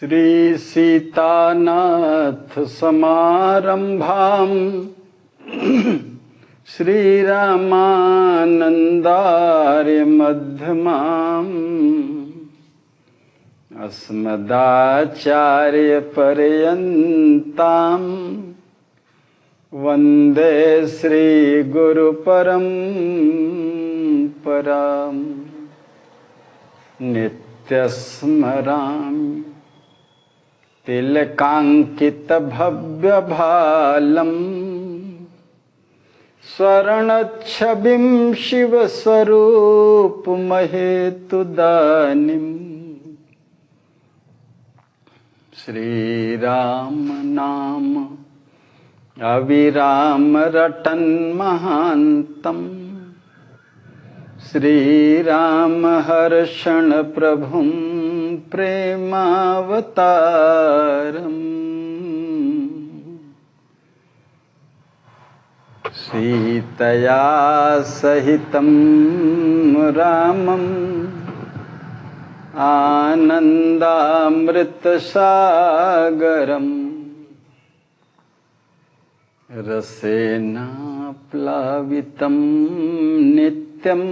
श्री सीतानाथ समारंभाम श्रीरामानंदार्य मध्यमाम् अस्मदाचार्य पर्यन्ताम् वंदे श्री गुरु परंपराम् नित्यस्मरामि तिलकांकित भव्य भालम् स्वर्णच्छविं शिव स्वरूप महेतुदानिम् श्रीराम नाम अविराम रटन महान्तम् श्रीराम हर्षण प्रभुं प्रेमावतारम् सीतया सहितं रामम् आनन्दामृतसागरम् रसेन प्लावितं नित्यं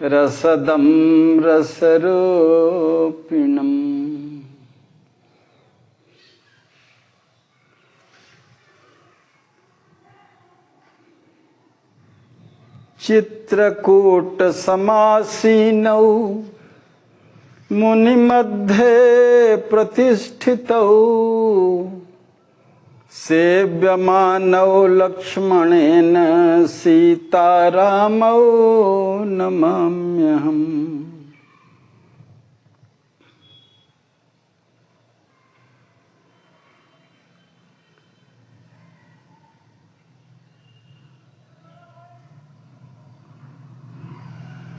रसदं रसरूपिणम् चित्रकूट समासीनौ मुनिमध्ये प्रतिष्ठितौ सेव्यमानौ लक्ष्मणेन सीतारामौ नमाम्यहम्।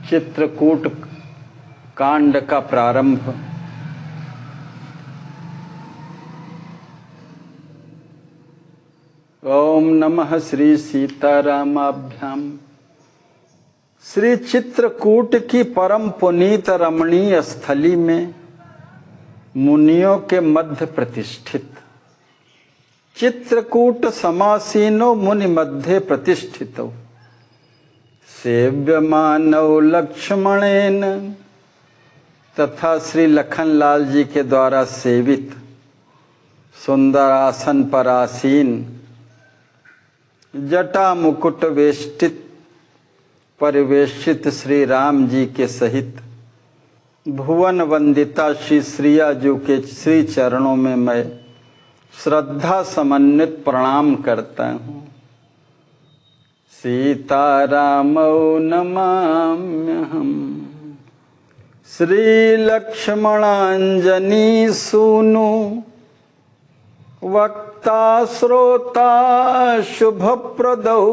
चित्रकूट कांड का प्रारंभ ओम नमः श्री सीतारामाभ्याम। श्री चित्रकूट की परम पुनीत रमणीय स्थली में मुनियों के मध्य प्रतिष्ठित चित्रकूट समासीनो मुनि मध्य प्रतिष्ठितो सेव्यमानौ लक्ष्मणेन तथा श्री लखनलाल जी के द्वारा सेवित सुंदर आसन पर आसीन जटा मुकुट वेष्टित परिवेष्टित श्री राम जी के सहित भुवन वंदिता श्री श्रियाजू के श्री चरणों में मैं श्रद्धा समन्वित प्रणाम करता हूँ। सीतारामौ नमाम्यहम्। श्री लक्ष्मणांजनी सूनु वक्ता श्रोता शुभप्रदौ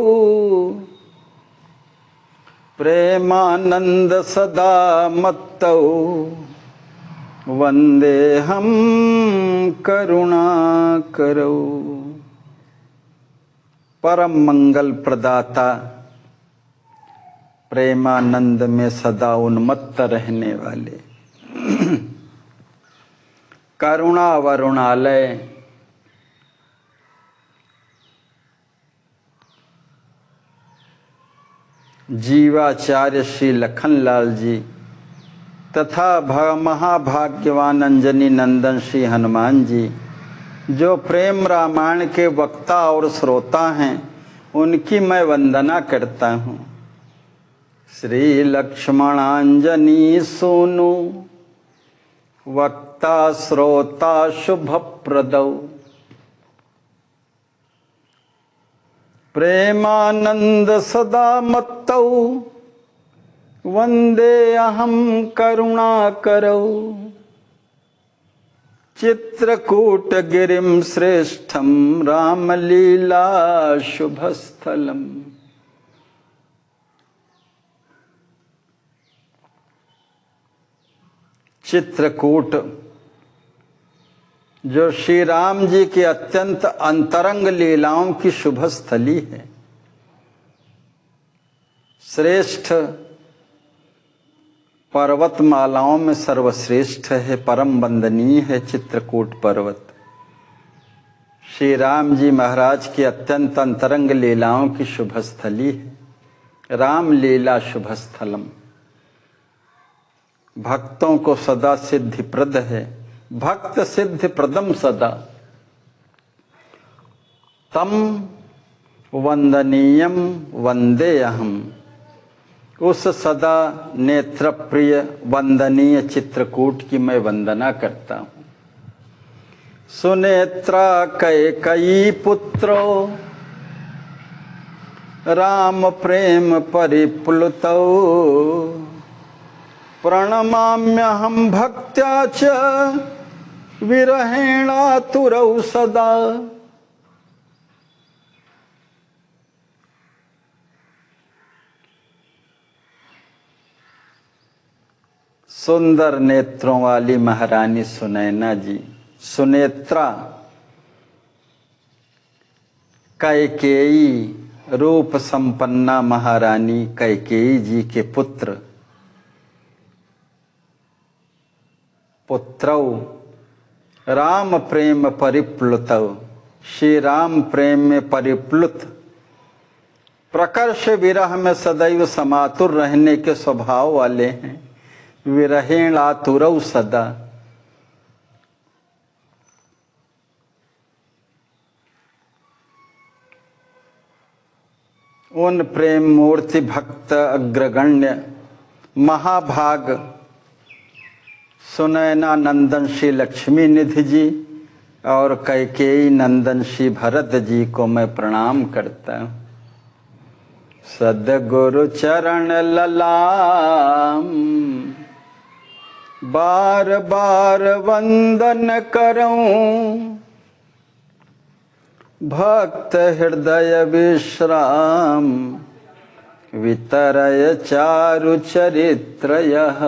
प्रेमानंद सदा मत्तौ वंदेहं करुणाकरौ। परम मंगल प्रदाता प्रेमानंद में सदा उन्मत्त रहने वाले करुणा वरुणालय जीवाचार्य श्री लखनलाल जी तथा महाभाग्यवान अंजनी नंदन श्री हनुमान जी जो प्रेम रामायण के वक्ता और श्रोता हैं उनकी मैं वंदना करता हूँ। श्री लक्ष्मणांजनी सोनु वक्ता श्रोता शुभप्रदौ प्रेमानंद सदा मत्तौ वंदे अहं करुणाकरौ। चित्रकूट गिरिं श्रेष्ठं रामलीला शुभस्थलम्। चित्रकूट जो श्री राम जी की अत्यंत अंतरंग लीलाओं की शुभ स्थली है। श्रेष्ठ पर्वतमालाओं में सर्वश्रेष्ठ है, परम वंदनीय है चित्रकूट पर्वत। श्री राम जी महाराज की अत्यंत अंतरंग लीलाओं की शुभस्थली है। राम लीला शुभस्थलम, भक्तों को सदा सिद्धिप्रद है, भक्त सिद्धि प्रदम सदा। तम वंदनीयम वंदे अहम, उस सदा नेत्र प्रिय वंदनीय चित्रकूट की मैं वंदना करता हूँ। सुनेत्रा कैकेयी पुत्रो राम प्रेम परिप्लुतौ, प्रणमाम्यहं भक्त्या च विरहेणातुरौ सदा। सुंदर नेत्रों वाली महारानी सुनैना जी, सुनेत्रा कैकेयी, रूप संपन्ना महारानी कैकेयी जी के पुत्र, पुत्रौ राम प्रेम परिप्लुतौ, श्री राम प्रेम में परिप्लुत, प्रकर्ष विरह में सदैव समातुर रहने के स्वभाव वाले हैं। विरहेण आतुरौ सदा, उन प्रेम मूर्ति भक्त अग्रगण्य महाभाग सुनैना नंदन श्री लक्ष्मी निधि जी और कैकेयी नंदन श्री भरत जी को मैं प्रणाम करता हूँ। सद्गुरु चरण ललाम बार बार वंदन करऊं, भक्त हृदय विश्राम वितरय चारु चरित्र यह।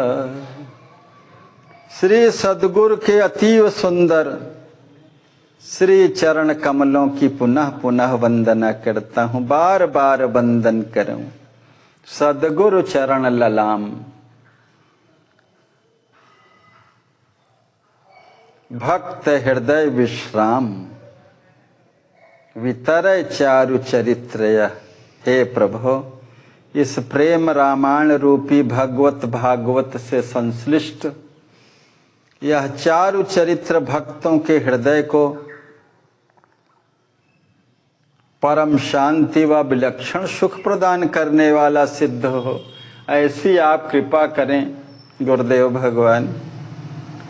श्री सद्गुरु के अतीव सुंदर श्री चरण कमलों की पुनः पुनः वंदना करता हूँ, बार बार वंदन करूं। सद्गुरु चरण ललाम, भक्त हृदय विश्राम वितरय चारु चरित्र यह। हे प्रभु, इस प्रेम रामायण रूपी भगवत भागवत से संश्लिष्ट यह चारु चरित्र भक्तों के हृदय को परम शांति व विलक्षण सुख प्रदान करने वाला सिद्ध हो, ऐसी आप कृपा करें गुरुदेव भगवान।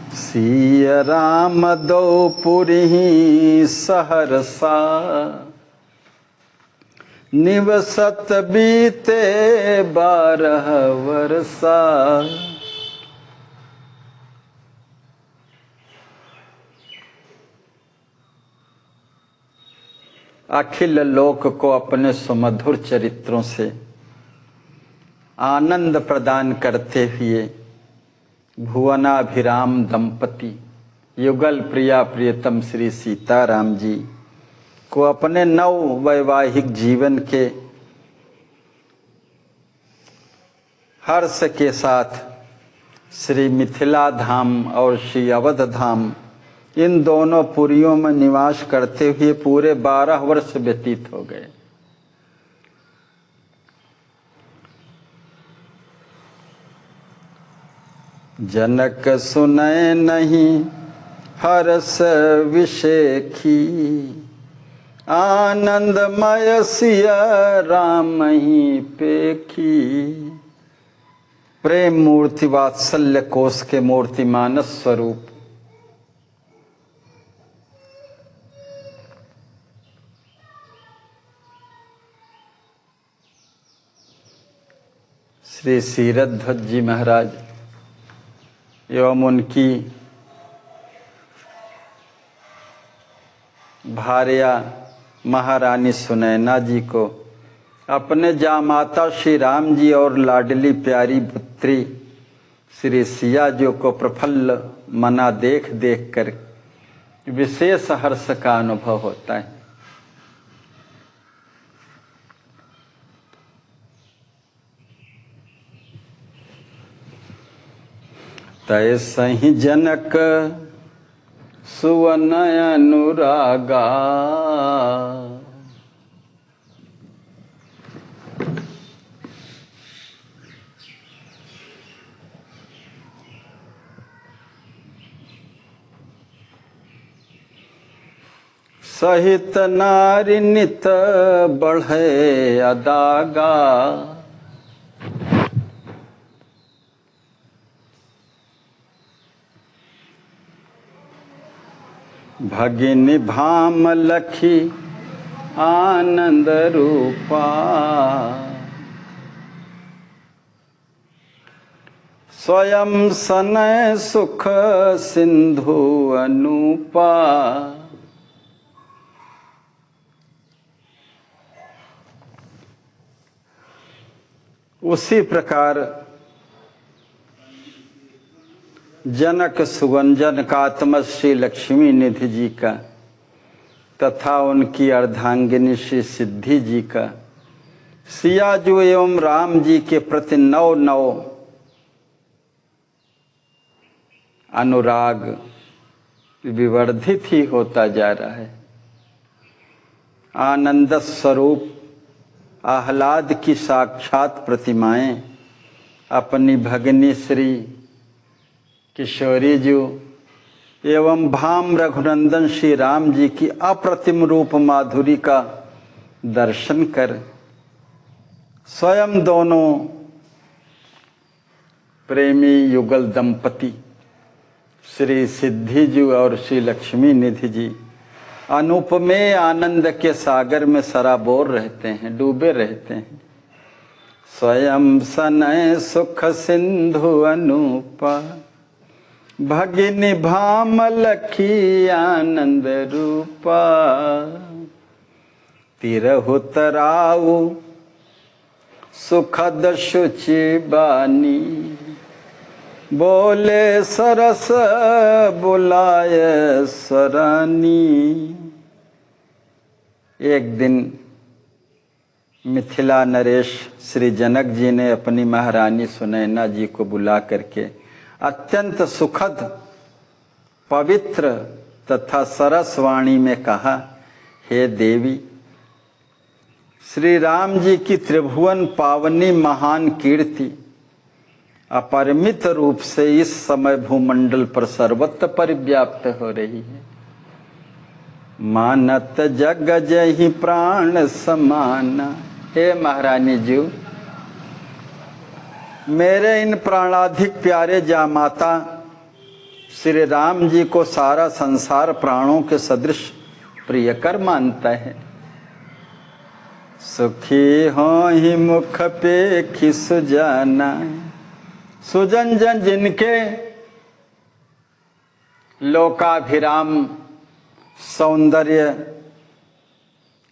सिय राम दो पुरहि सहरसा, निवसत बीते 12 वर्षा। अखिल लोक को अपने सुमधुर चरित्रों से आनंद प्रदान करते हुए भुवनाभिराम दंपति युगल प्रिया प्रियतम श्री सीताराम जी को अपने नव वैवाहिक जीवन के हर्ष के साथ श्री मिथिला धाम और श्री अवध धाम, इन दोनों पुरियों में निवास करते हुए पूरे 12 वर्ष व्यतीत हो गए। जनक सुनय नहीं हरस विषेखी, आनंदमय सिया राम ही पेखी। प्रेम मूर्ति वात्सल्य कोश के मूर्तिमानस स्वरूप श्री सीरध्वज जी महाराज एवं उनकी भार्या महारानी सुनैना जी को अपने जामाता श्री राम जी और लाडली प्यारी पुत्री श्री सिया जी को प्रफुल्ल मना देख देख कर विशेष हर्ष का अनुभव होता है। तय सही जनक सुवन अनुरागा। सहित नारी नित बढ़े अदागा। भगिनी भाम लखी आनंद रूपा। स्वयं सनय सुख सिंधु अनुपा। उसी प्रकार जनक सुगंजन का आत्मा श्री लक्ष्मी निधि जी का तथा उनकी अर्धांगिनी श्री सिद्धि जी का सियाजू एवं राम जी के प्रति नव नव अनुराग विवर्धित ही होता जा रहा है। आनंद स्वरूप आह्लाद की साक्षात प्रतिमाएं अपनी भगनी श्री किशोरी जी एवं भाम रघुनंदन श्री राम जी की अप्रतिम रूप माधुरी का दर्शन कर स्वयं दोनों प्रेमी युगल दंपति श्री सिद्धि जी और श्री लक्ष्मी निधि जी अनुपमेय आनंद के सागर में सराबोर रहते हैं, डूबे रहते हैं। स्वयं सनय सुख सिंधु अनुपा। भगिनी भाम लखी आनंद रूपा। तिरहु तराऊ सुखद शुचि बानी। बोले सरस बुलाए सरानी। एक दिन मिथिला नरेश श्री जनक जी ने अपनी महारानी सुनैना जी को बुला करके अत्यंत सुखद पवित्र तथा सरस वाणी में कहा, हे देवी, श्री राम जी की त्रिभुवन पावनी महान कीर्ति अपरिमित रूप से इस समय भूमंडल पर सर्वत्र परिव्याप्त हो रही है। मानत जग जहि प्राण समाना। हे महारानी जी, मेरे इन प्राणाधिक प्यारे जामाता श्री राम जी को सारा संसार प्राणों के सदृश प्रियकर मानता है। सुखी हो ही मुख पे खि सुजाना। सुजन जन जिनके लोकाभिराम सौंदर्य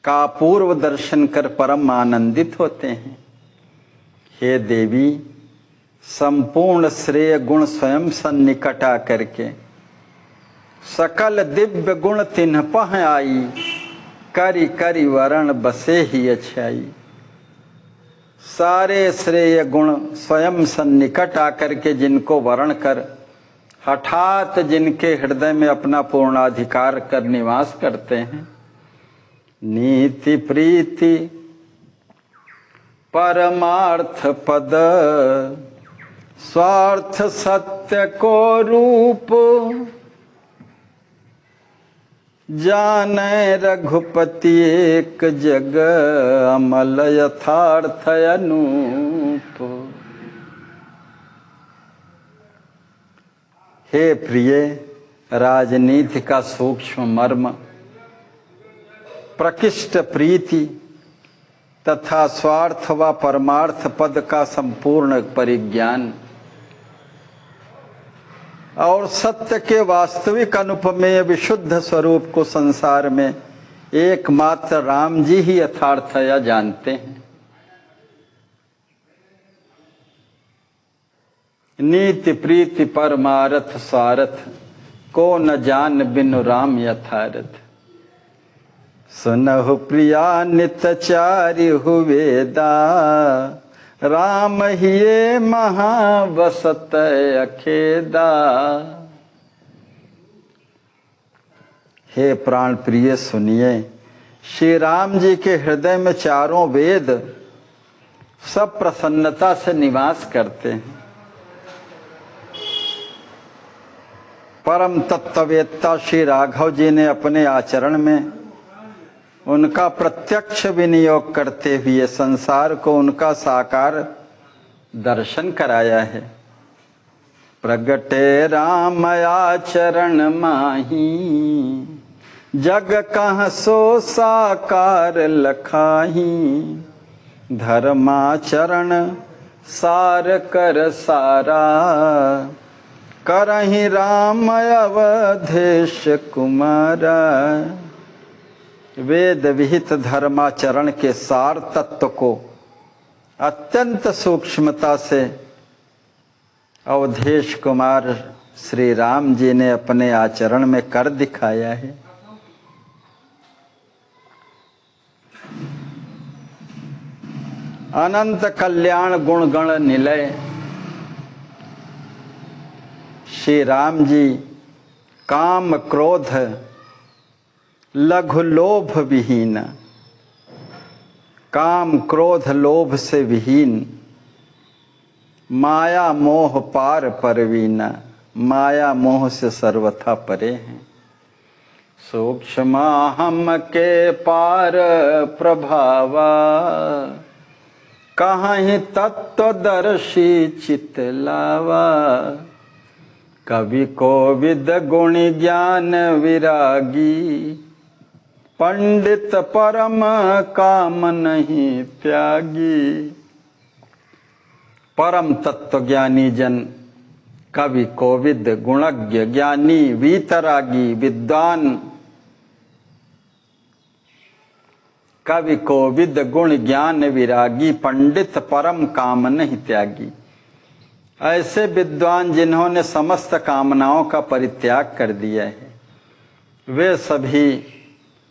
का पूर्व दर्शन कर परम आनंदित होते हैं। हे देवी, संपूर्ण श्रेय गुण स्वयं सन्निकट आकर के सकल दिव्य गुण तिन्ह पह आई। करि करि वरण बसे ही अच्छाई। सारे श्रेय गुण स्वयं सन्निकट आकर के जिनको वर्ण कर हठात जिनके हृदय में अपना पूर्णाधिकार कर निवास करते हैं। नीति प्रीति परमार्थ पद स्वार्थ सत्य को रूप। जाने रघुपति एक जग अमल यथार्थ अनूप। हे प्रिय, राजनीति का सूक्ष्म मर्म, प्रकृष्ट प्रीति तथा स्वार्थ व परमार्थ पद का संपूर्ण परिज्ञान और सत्य के वास्तविक अनुपमेय विशुद्ध स्वरूप को संसार में एकमात्र राम जी ही यथार्थया जानते हैं। नीति प्रीति परमारथ स्वार्थ को न जान बिनु राम यथारथ। सुनहु प्रिया नित चारि वेदा राम हिये महावसत अखेदा। हे प्राण प्रिय सुनिए, श्री राम जी के हृदय में चारों वेद सब प्रसन्नता से निवास करते हैं। परम तत्ववेत्ता श्री राघव जी ने अपने आचरण में उनका प्रत्यक्ष विनियोग करते हुए संसार को उनका साकार दर्शन कराया है। प्रगटे राम आचरण माही, जग कह सो साकार लखाही। धर्माचरण सार कर सारा, करहि राम अवधेश कुमारा। वेद विहित धर्माचरण के सार तत्व को अत्यंत सूक्ष्मता से अवधेश कुमार श्री राम जी ने अपने आचरण में कर दिखाया है। अनंत कल्याण गुण गण निलय श्री राम जी काम क्रोध लघु लोभ विहीन, काम क्रोध लोभ से विहीन, माया मोह पार परवीन, माया मोह से सर्वथा परे हैं। सूक्ष्म हम के पार प्रभावा, कहीं तत्वदर्शी चित लावा। कवि कोविद गुणी ज्ञान विरागी, पंडित परम काम नहीं त्यागी। परम तत्व ज्ञानी जन, कवि कोविद गुणज्ञ ज्ञानी वीतरागी विद्वान, कवि कोविद गुण ज्ञान विरागी, पंडित परम काम नहीं त्यागी। ऐसे विद्वान जिन्होंने समस्त कामनाओं का परित्याग कर दिया है, वे सभी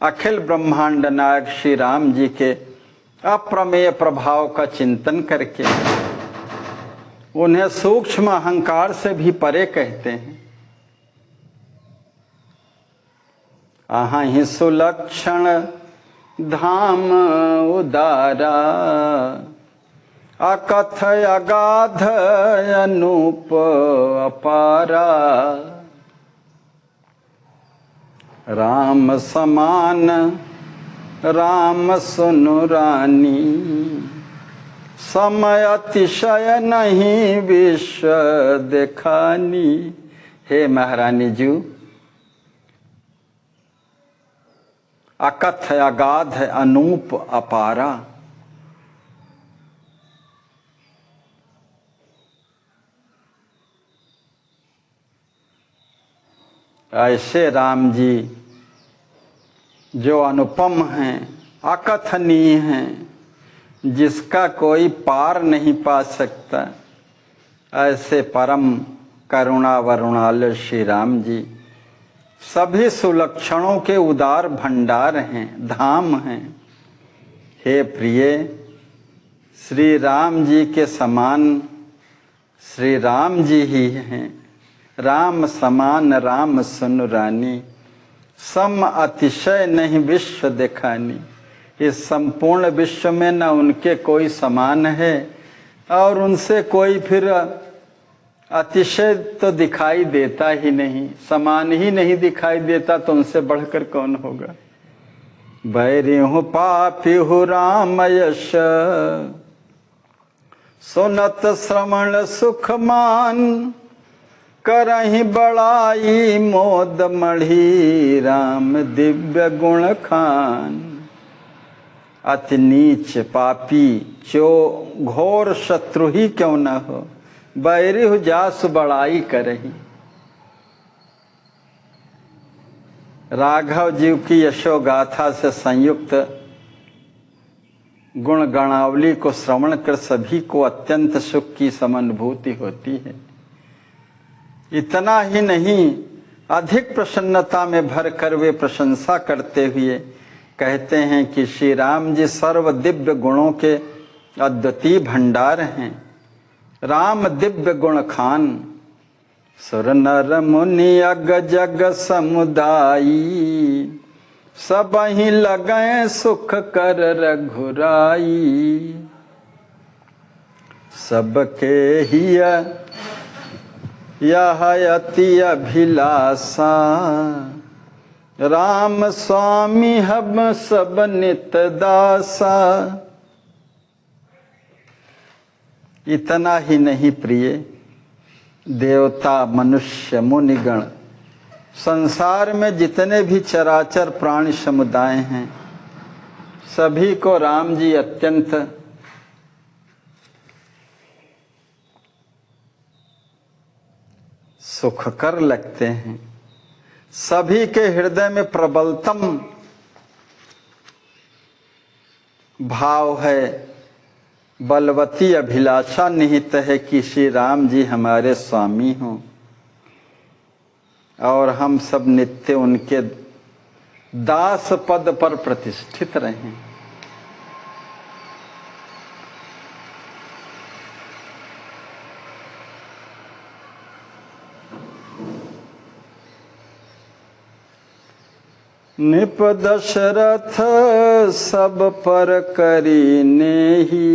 अखिल ब्रह्मांड नायक श्री राम जी के अप्रमेय प्रभाव का चिंतन करके उन्हें सूक्ष्म अहंकार से भी परे कहते हैं। अहि सुलक्षण धाम उदारा, अकथ अगाध अनूप अपारा। राम समान राम सुनु रानी, समय अतिशय नहीं विश्व देखानी। हे महारानी जी, अकथ अगाध अनूप अपारा। ऐसे राम जी जो अनुपम हैं, अकथनीय हैं, जिसका कोई पार नहीं पा सकता, ऐसे परम करुणा वरुणाल श्री राम जी सभी सुलक्षणों के उदार भंडार हैं, धाम हैं। हे प्रिय, श्री राम जी के समान श्री राम जी ही हैं। राम समान राम सुनु रानी, सम अतिशय नहीं विश्व देखानी। इस संपूर्ण विश्व में न उनके कोई समान है और उनसे कोई फिर अतिशय तो दिखाई देता ही नहीं, समान ही नहीं दिखाई देता, तो उनसे बढ़कर कौन होगा। बैरी हूँ पापी हूँ राम यश, सुनत श्रवण सुख मान। करहि बड़ाई मोद मढ़ी, राम दिव्य गुण खान। अति नीच पापी चो घोर शत्रु ही क्यों न हो, बैरी हु जासु बड़ाई करही। राघव जी की यशोगाथा से संयुक्त गुण गणावली को श्रवण कर सभी को अत्यंत सुख की समानुभूति होती है। इतना ही नहीं, अधिक प्रसन्नता में भर कर वे प्रशंसा करते हुए कहते हैं कि श्री राम जी सर्व दिव्य गुणों के अद्वितीय भंडार हैं। राम दिव्य गुण खान, सुर नर मुनि अग जग समुदायी, सबहि लगै सुख कर रघुराई। सबके हिय यह अति अभिलाषा, राम स्वामी हम सब नित दासा। इतना ही नहीं प्रिय, देवता मनुष्य मुनिगण, संसार में जितने भी चराचर प्राणी समुदाय हैं, सभी को राम जी अत्यंत सुखकर लगते हैं। सभी के हृदय में प्रबलतम भाव है, बलवती अभिलाषा निहित है कि श्री राम जी हमारे स्वामी हों और हम सब नित्य उनके दास पद पर प्रतिष्ठित रहें। निप दशरथ सब पर करीने ही,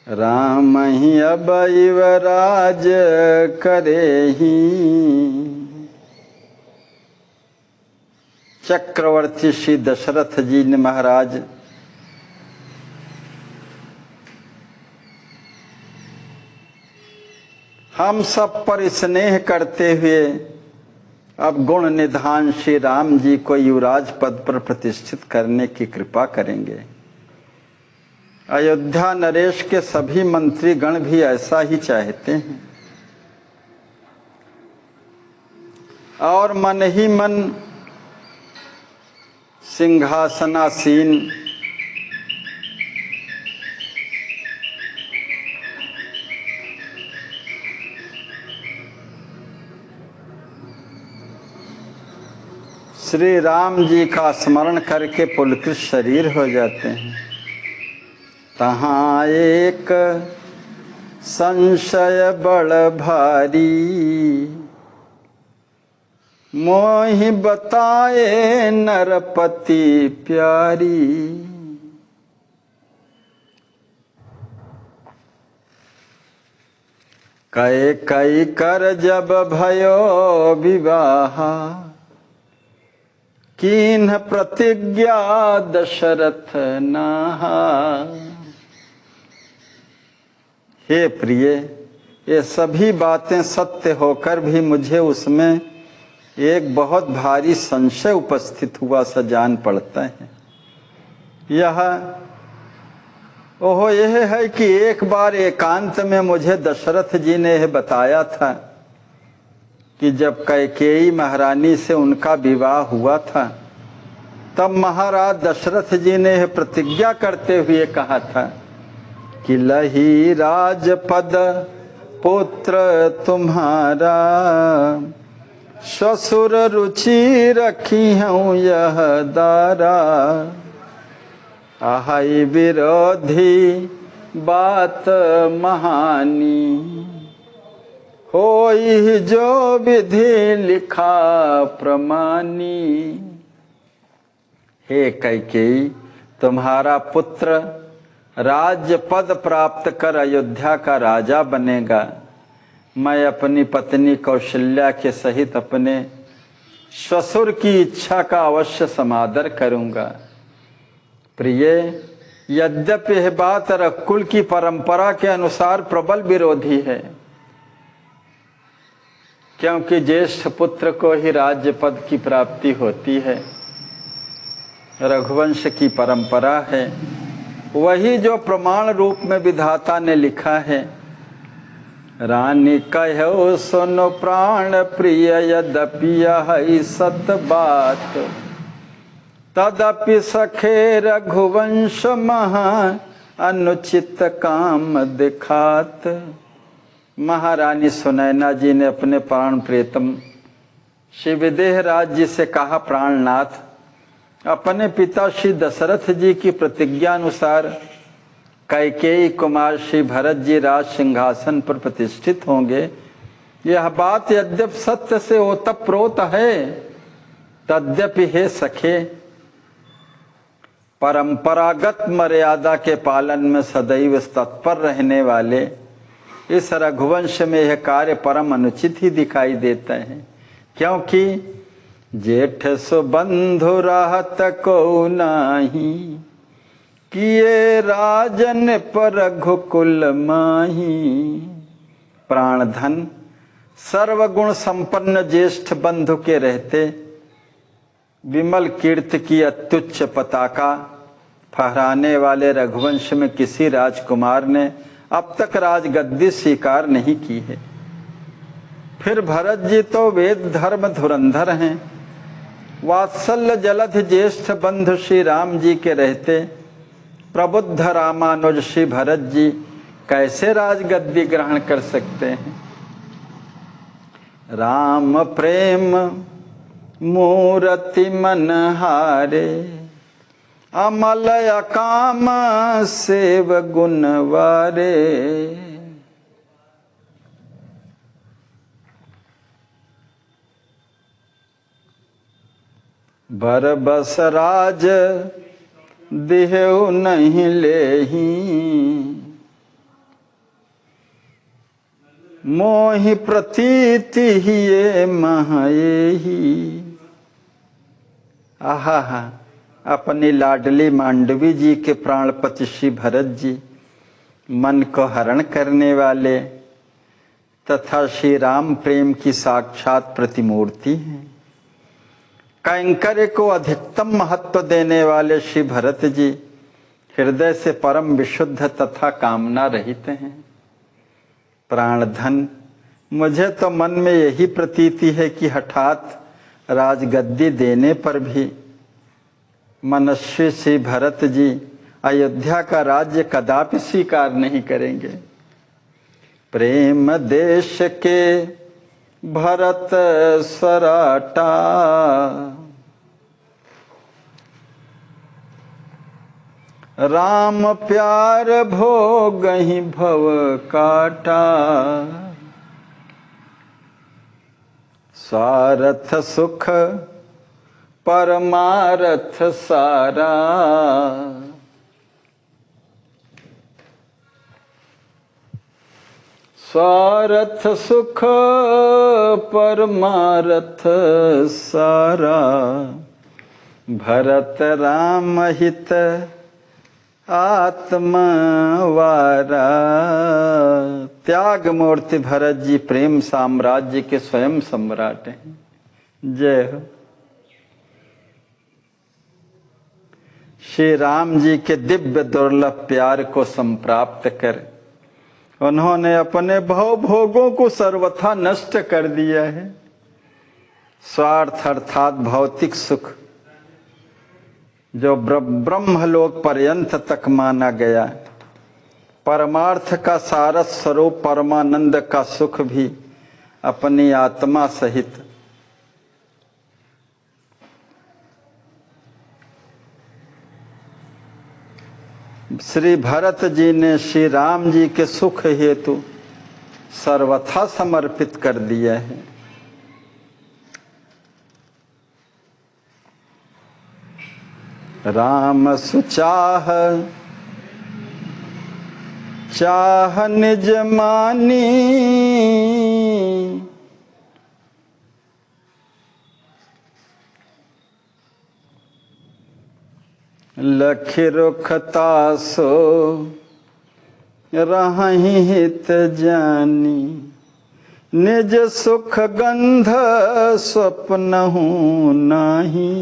राम ही अब युवराज करे ही। चक्रवर्ती श्री दशरथ जी ने महाराज हम सब पर स्नेह करते हुए अब गुण निधान श्री राम जी को युवराज पद पर प्रतिष्ठित करने की कृपा करेंगे। अयोध्या नरेश के सभी मंत्री गण भी ऐसा ही चाहते हैं और मन ही मन सिंहासनासीन श्री राम जी का स्मरण करके पुलकित शरीर हो जाते हैं। तहाँ एक संशय बड़ भारी, मोहि बताए नरपति प्यारी। कई कई कर जब भयो विवाहा, कीन्ह प्रतिज्ञा दशरथ नाहा। हे प्रिय, ये सभी बातें सत्य होकर भी मुझे उसमें एक बहुत भारी संशय उपस्थित हुआ सा जान पड़ता है। यह है कि एक बार एकांत में मुझे दशरथ जी ने यह बताया था कि जब कैकेयी महारानी से उनका विवाह हुआ था, तब महाराज दशरथ जी ने यह प्रतिज्ञा करते हुए कहा था कि लही राजपद पुत्र तुम्हारा, ससुर रुचि रखी हूँ यह दारा। आहै विरोधी बात महानी, होई जो विधि लिखा प्रमानी। हे कैकेयी, तुम्हारा पुत्र राज्य पद प्राप्त कर अयोध्या का राजा बनेगा। मैं अपनी पत्नी कौशल्या के सहित अपने ससुर की इच्छा का अवश्य समादर करूंगा। प्रिय, यद्यपि यह बात रघुकुल की परंपरा के अनुसार प्रबल विरोधी है, क्योंकि ज्येष्ठ पुत्र को ही राज्य पद की प्राप्ति होती है। रघुवंश की परंपरा है, वही जो प्रमाण रूप में विधाता ने लिखा है। रानी कहो सुनो प्राण प्रिय, यद्यपि यह सत बात, तदपि सखे रघुवंश महा अनुचित काम दिखात। महारानी सुनैना जी ने अपने प्राण प्रियतम श्री विदेह राज जी से कहा, प्राणनाथ, अपने पिता श्री दशरथ जी की प्रतिज्ञा अनुसार कैकेयी कुमार श्री भरत जी राज सिंहासन पर प्रतिष्ठित होंगे। यह बात यद्यप सत्य से ओतप्रोत है, तद्यपि हे सखे, परंपरागत मर्यादा के पालन में सदैव तत्पर रहने वाले इस रघुवंश में यह कार्य परम अनुचित ही दिखाई देता है। क्योंकि जेठ सुबंधु रहत को नाही, किए राजन पर रघुकुल माही। प्राण धन सर्वगुण संपन्न ज्येष्ठ बंधु के रहते विमल कीर्ति की अत्युच्च पताका फहराने वाले रघुवंश में किसी राजकुमार ने अब तक राजगद्दी स्वीकार नहीं की है। फिर भरत जी तो वेद धर्म धुरंधर हैं। वात्सल्य जलध ज्येष्ठ बंधु श्री राम जी के रहते प्रबुद्ध रामानुज श्री भरत जी कैसे राजगद्दी ग्रहण कर सकते हैं। राम प्रेम मूर्ति मन हारे, अमल अकाम सेव गुण वारे। बर बस राज देहु नहीं लेही, मोहि प्रतीति ये महयेही। आहा, अपनी लाडली मांडवी जी के प्राणपति श्री भरत जी मन को हरण करने वाले तथा श्री राम प्रेम की साक्षात प्रतिमूर्ति हैं। कैंकर्य को अधिकतम महत्व देने वाले श्री भरत जी हृदय से परम विशुद्ध तथा कामना रहित हैं। प्राण धन, मुझे तो मन में यही प्रतीति है कि हठात राजगद्दी देने पर भी मनस्वी श्री भरत जी अयोध्या का राज्य कदापि स्वीकार नहीं करेंगे। प्रेम देश के भरत स्वराटा, राम प्यार भोगहि भव काटा। स्वार्थ सुख परमार्थ सारा, स्वार्थ सुख परमार्थ सारा। भरत राम हित आत्मा वारा। त्याग मूर्ति भरत जी प्रेम साम्राज्य के स्वयं सम्राट हैं। जय हो। श्री राम जी के दिव्य दुर्लभ प्यार को संप्राप्त कर उन्होंने अपने भव भोगों को सर्वथा नष्ट कर दिया है। स्वार्थ अर्थात भौतिक सुख जो ब्रह्मलोक पर्यंत तक माना गया, परमार्थ का सारस स्वरूप परमानंद का सुख भी अपनी आत्मा सहित श्री भरत जी ने श्री राम जी के सुख हेतु सर्वथा समर्पित कर दिया है। राम सुचाह चाह निज मानी, लख रुखता सो रहि हित जानी। निज सुख गंध स्वप्नहु नाही,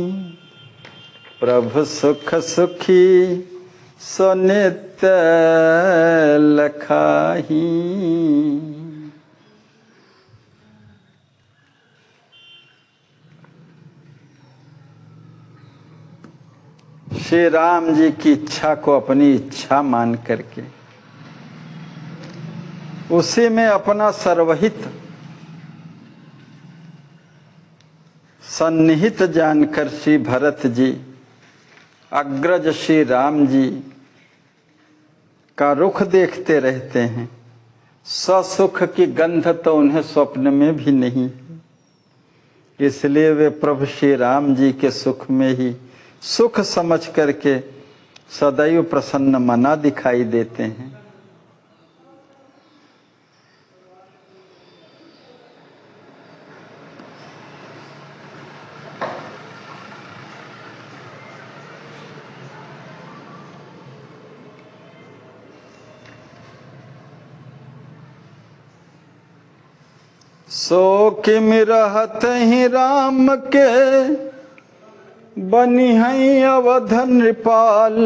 प्रभु सुख सुखी सो नित्य लखाही। श्री राम जी की इच्छा को अपनी इच्छा मान करके उसी में अपना सर्वहित सन्निहित जानकर श्री भरत जी अग्रज श्री राम जी का रुख देखते रहते हैं। ससुख की गंध तो उन्हें स्वप्न में भी नहीं, इसलिए वे प्रभु श्री राम जी के सुख में ही सुख समझ करके सदैव प्रसन्न मना दिखाई देते हैं। सो किम रहत ही राम के बनी है अवध नृपाल,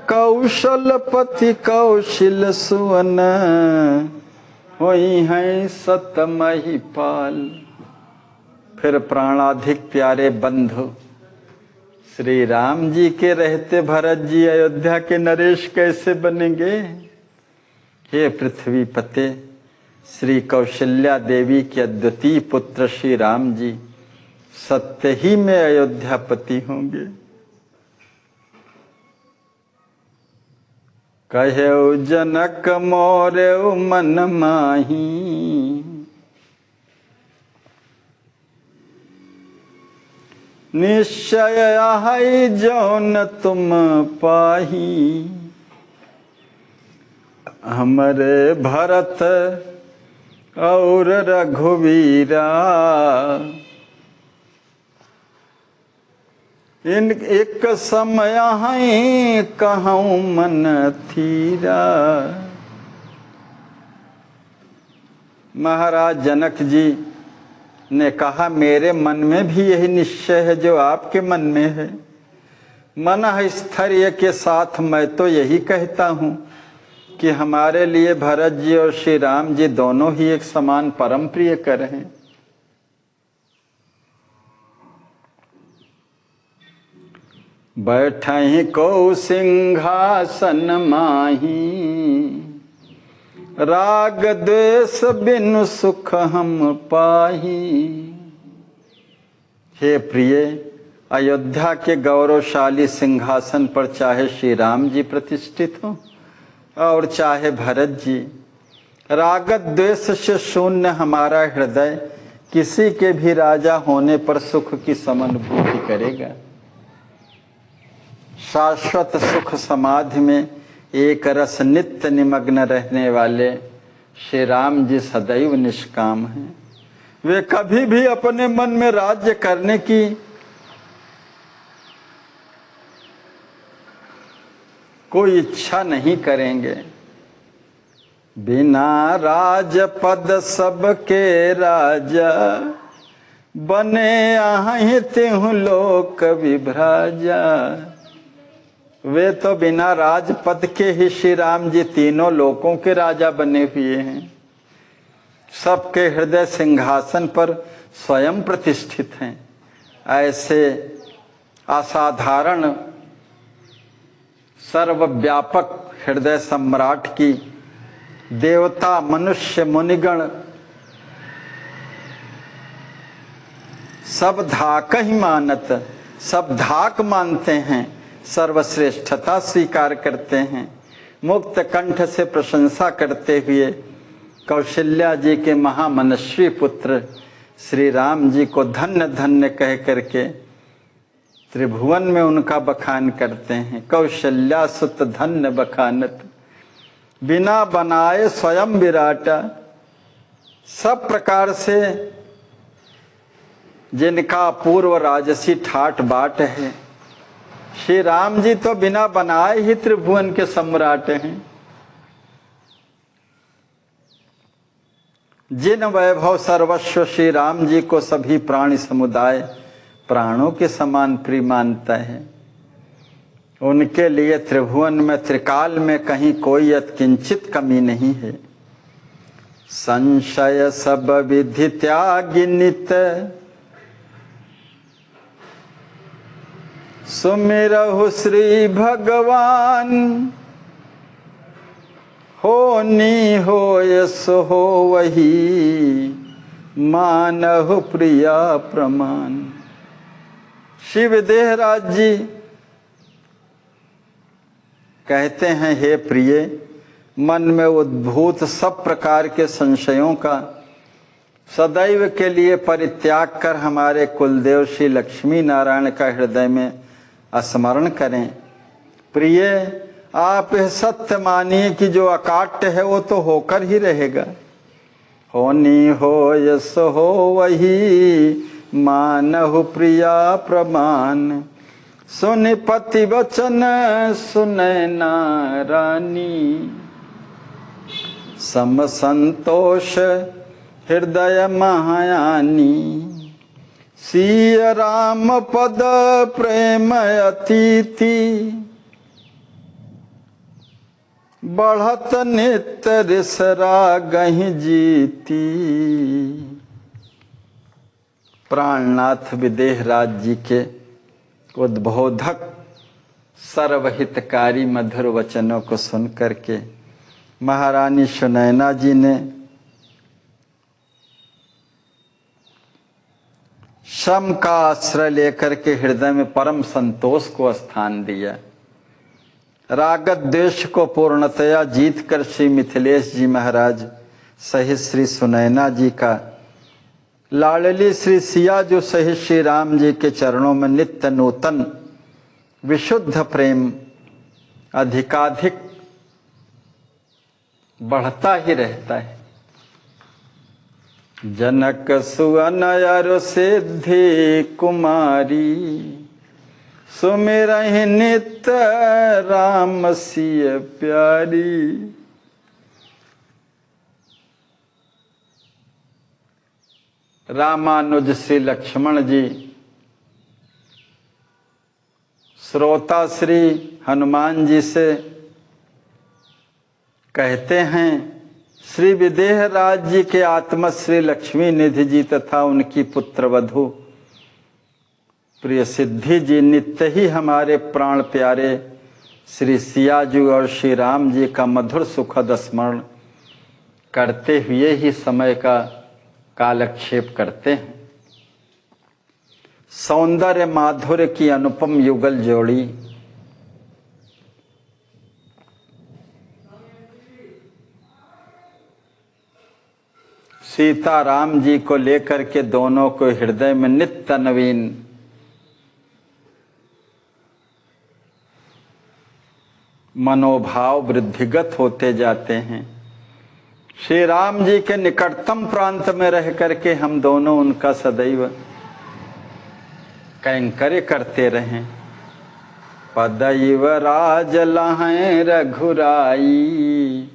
कौशलपति कौशिल सुवन होई है सत महिपाल। फिर प्राणाधिक प्यारे बंधु श्री राम जी के रहते भरत जी अयोध्या के नरेश कैसे बनेंगे? हे पृथ्वीपते, श्री कौशल्या देवी के अद्वितीय पुत्र श्री राम जी सत्य ही में अयोध्यापति होंगे। कहेउ जनक मोरे मन माही, निश्चय है जौन तुम पाही। हमरे भरत और रघुवीरा इन एक समय है कहूँ मन थीरा। महाराज जनक जी ने कहा, मेरे मन में भी यही निश्चय है जो आपके मन में है। मन स्थैर्य के साथ मैं तो यही कहता हूँ कि हमारे लिए भरत जी और श्री राम जी दोनों ही एक समान परम प्रिय कर हैं। बैठहि को सिंहासन माही, राग द्वेष बिनु सुख हम पाही। हे प्रिय, अयोध्या के गौरवशाली सिंहासन पर चाहे श्री राम जी प्रतिष्ठित हों और चाहे भरत जी, राग द्वेष से शून्य हमारा हृदय किसी के भी राजा होने पर सुख की समानुभूति करेगा। शाश्वत सुख समाधि में एक रस नित्य निमग्न रहने वाले श्री राम जी सदैव निष्काम हैं। वे कभी भी अपने मन में राज्य करने की कोई इच्छा नहीं करेंगे। बिना राजपद सबके राजा, बने आहै तिहु लोक विभ्राजा। वे तो बिना राजपद के ही श्री राम जी तीनों लोकों के राजा बने हुए हैं। सबके हृदय सिंहासन पर स्वयं प्रतिष्ठित हैं। ऐसे असाधारण सर्वव्यापक हृदय सम्राट की देवता मनुष्य मुनिगण सब धाक ही मानत, सब धाक मानते हैं, सर्वश्रेष्ठता स्वीकार करते हैं। मुक्त कंठ से प्रशंसा करते हुए कौशल्या जी के महामनस्वी पुत्र श्री राम जी को धन्य धन्य कह करके त्रिभुवन में उनका बखान करते हैं। कौशल्या सुत धन्य बखानत, बिना बनाए स्वयं विराटा। सब प्रकार से जिनका पूर्व राजसी ठाट बाट है, श्री राम जी तो बिना बनाए ही त्रिभुवन के सम्राट हैं। जिन वैभव सर्वस्व श्री राम जी को सभी प्राणी समुदाय प्राणों के समान प्रिय मानता है, उनके लिए त्रिभुवन में त्रिकाल में कहीं कोई यत्किंचित कमी नहीं है। संशय सब विधि त्यागी नित, सुमिरहु श्री भगवान। होनी होय सो हो वही, मानहु प्रिया प्रमाण। श्री विदेहराज जी कहते हैं, हे प्रिय, मन में उद्भूत सब प्रकार के संशयों का सदैव के लिए परित्याग कर हमारे कुलदेव श्री लक्ष्मी नारायण का हृदय में स्मरण करें। प्रिय, आप यह सत्य मानिए कि जो अकाट्य है वो तो होकर ही रहेगा। होनी हो यस हो वही मानहु प्रिया प्रमाण, सुनि पति वचन सुनै नारानी, सम संतोष हृदय महायानी, सिय राम पद प्रेम अतिथि, बढ़त नित्य रिसरा गहि जीती। प्राणनाथ विदेहराज जी के उद्बोधक सर्वहितकारी मधुर वचनों को सुन करके महारानी सुनैना जी ने शम का आश्रय लेकर के हृदय में परम संतोष को स्थान दिया। राग द्वेष को पूर्णतया जीत कर श्री मिथिलेश जी महाराज सहित श्री सुनैना जी का लाडली श्री सिया जो सहित श्री राम जी के चरणों में नित्य नूतन विशुद्ध प्रेम अधिकाधिक बढ़ता ही रहता है। जनक सुअन अरु सिद्धि कुमारी, सुमिरहि नित्य राम सिय प्यारी। रामानुज श्री लक्ष्मण जी श्रोता श्री हनुमान जी से कहते हैं, श्री विदेहराज जी के आत्मा श्री लक्ष्मी निधि जी तथा उनकी पुत्रवधु प्रिय सिद्धि जी नित्य ही हमारे प्राण प्यारे श्री सिया जी और श्री राम जी का मधुर सुखद स्मरण करते हुए ही समय का कालक्षेप करते हैं। सौंदर्य माधुर्य की अनुपम युगल जोड़ी सीता राम जी को लेकर के दोनों को हृदय में नित्य नवीन मनोभाव वृद्धिगत होते जाते हैं। श्री राम जी के निकटतम प्रांत में रह करके हम दोनों उनका सदैव कैंकर्य करते रहें। पदैव राज लहै रघुराई,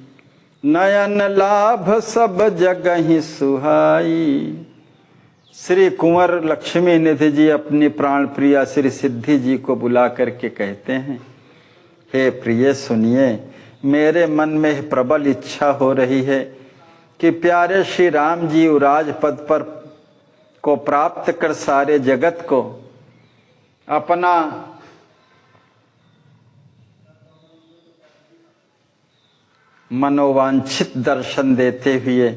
नयन लाभ सब जगहि सुहाई। श्री कुंवर लक्ष्मी निधि जी अपनी प्राण प्रिया श्री सिद्धि जी को बुला करके कहते हैं, हे प्रिय सुनिए, मेरे मन में प्रबल इच्छा हो रही है कि प्यारे श्री राम जी उराज पद पर को प्राप्त कर सारे जगत को अपना मनोवांछित दर्शन देते हुए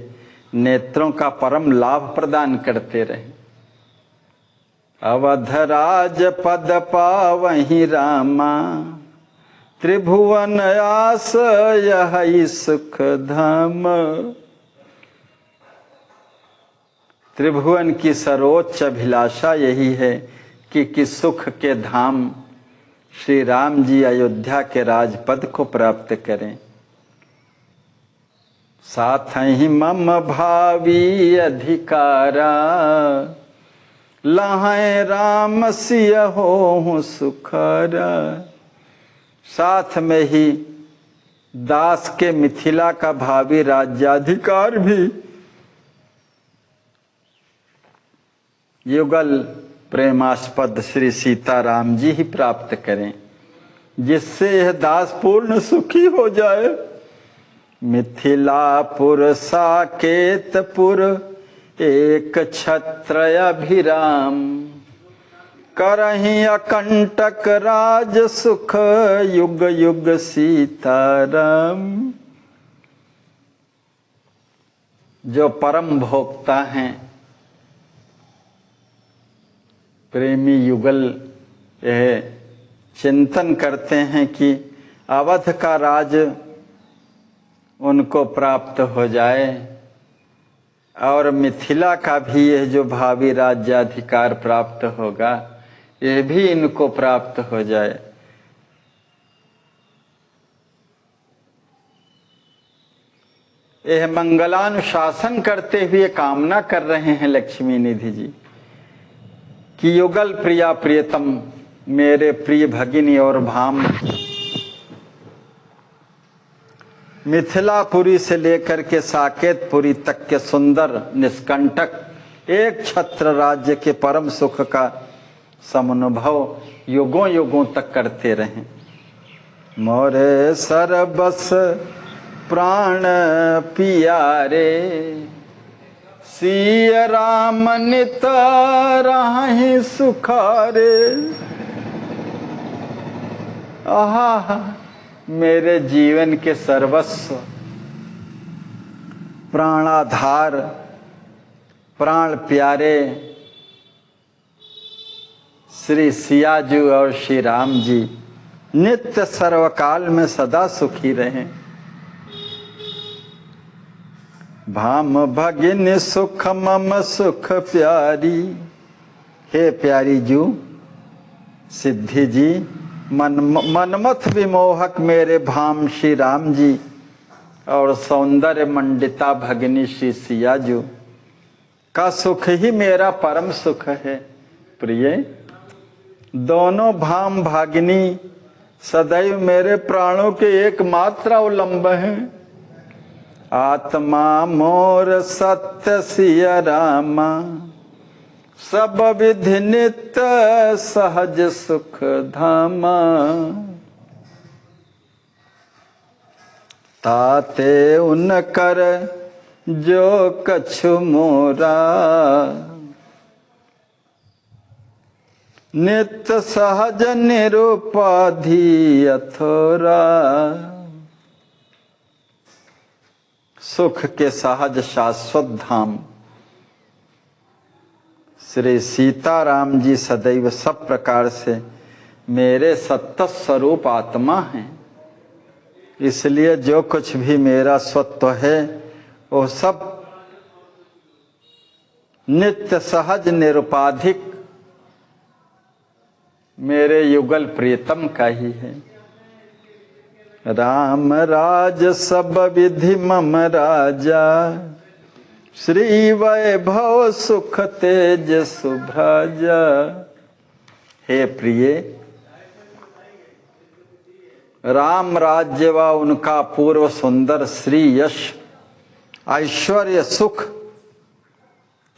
नेत्रों का परम लाभ प्रदान करते रहे। अवधराज पद पावहि रामा, त्रिभुवन आस यही सुख धाम। त्रिभुवन की सर्वोच्च अभिलाषा यही है कि सुख के धाम श्री राम जी अयोध्या के राजपद को प्राप्त करें। साथ ही मम भावी अधिकारा, लहै राम सिय हो सुखारा। साथ में ही दास के मिथिला का भावी राज्याधिकार भी युगल प्रेमास्पद श्री सीताराम जी ही प्राप्त करें, जिससे यह दास पूर्ण सुखी हो जाए। मिथिलापुर साकेतपुर एक छत्र अभिराम, करहि अकंटक राज सुख युग युग सीताराम। जो परम भोक्ता हैं प्रेमी युगल यह चिंतन करते हैं कि अवध का राज उनको प्राप्त हो जाए और मिथिला का भी यह जो भावी राज्याधिकार प्राप्त होगा यह भी इनको प्राप्त हो जाए। यह मंगलानुशासन करते हुए कामना कर रहे हैं लक्ष्मी निधि जी कि युगल प्रिया प्रियतम मेरे प्रिय भगिनी और भाम मिथिलापुरी से लेकर के साकेतपुरी तक के सुंदर निष्कंटक एक छत्र राज्य के परम सुख का समनुभव युगों युगों तक करते रहें। मोरे सरबस प्राण पियारे सिय राम नित राहि सुखारे। आहा, मेरे जीवन के सर्वस्व प्राणाधार प्राण प्यारे श्री सियाजू और श्री राम जी नित्य सर्वकाल में सदा सुखी रहें। भाम भगिन सुख मम सुख प्यारी। हे प्यारी जू सिद्धि जी मनमथ विमोहक मेरे भाम श्री राम जी और सौंदर्य मंडिता भगिनी श्री सियाजू का सुख ही मेरा परम सुख है। प्रिय दोनों भाम भागिनी सदैव मेरे प्राणों के एकमात्र अवलंब हैं। आत्मा मोर सत्य सिया रामा सब विधि नित्य सहज सुख धामा। ताते उनकर जो कछु मोरा नित्य सहज निरुपाधि अथोरा। सुख के सहज शाश्वत धाम श्री सीताराम जी सदैव सब प्रकार से मेरे सत्य स्वरूप आत्मा हैं। इसलिए जो कुछ भी मेरा स्वत्व है वो सब नित्य सहज निरुपाधिक मेरे युगल प्रियतम का ही है। राम राज सब विधि मम राजा श्री वैभव सुख तेज सुभ्राजा। हे प्रिय राम राज्य व उनका पूर्व सुंदर श्री यश ऐश्वर्य सुख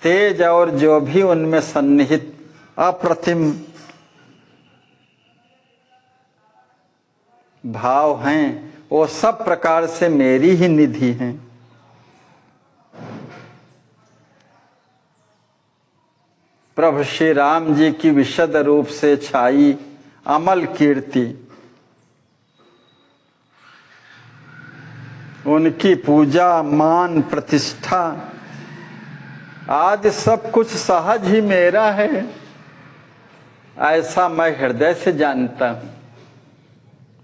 तेज और जो भी उनमें सन्निहित अप्रतिम भाव हैं वो सब प्रकार से मेरी ही निधि हैं। प्रभु श्री राम जी की विशद रूप से छाई अमल कीर्ति उनकी पूजा मान प्रतिष्ठा आज सब कुछ सहज ही मेरा है ऐसा मैं हृदय से जानता हूं।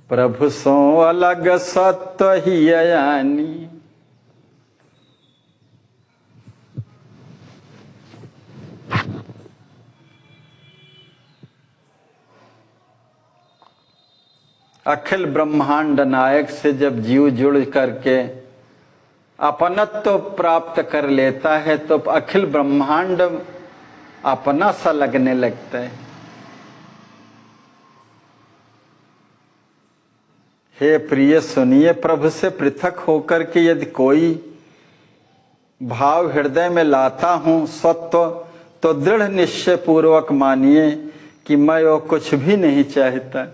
प्रभु सो अलग सत्व ही अयानी। अखिल ब्रह्मांड नायक से जब जीव जुड़ करके अपनत्व प्राप्त कर लेता है तो अखिल ब्रह्मांड अपना सा लगने लगता है। हे प्रिय सुनिए, प्रभु से पृथक होकर के यदि कोई भाव हृदय में लाता हूं स्वत्व तो दृढ़ निश्चय पूर्वक मानिए कि मैं वो कुछ भी नहीं चाहता।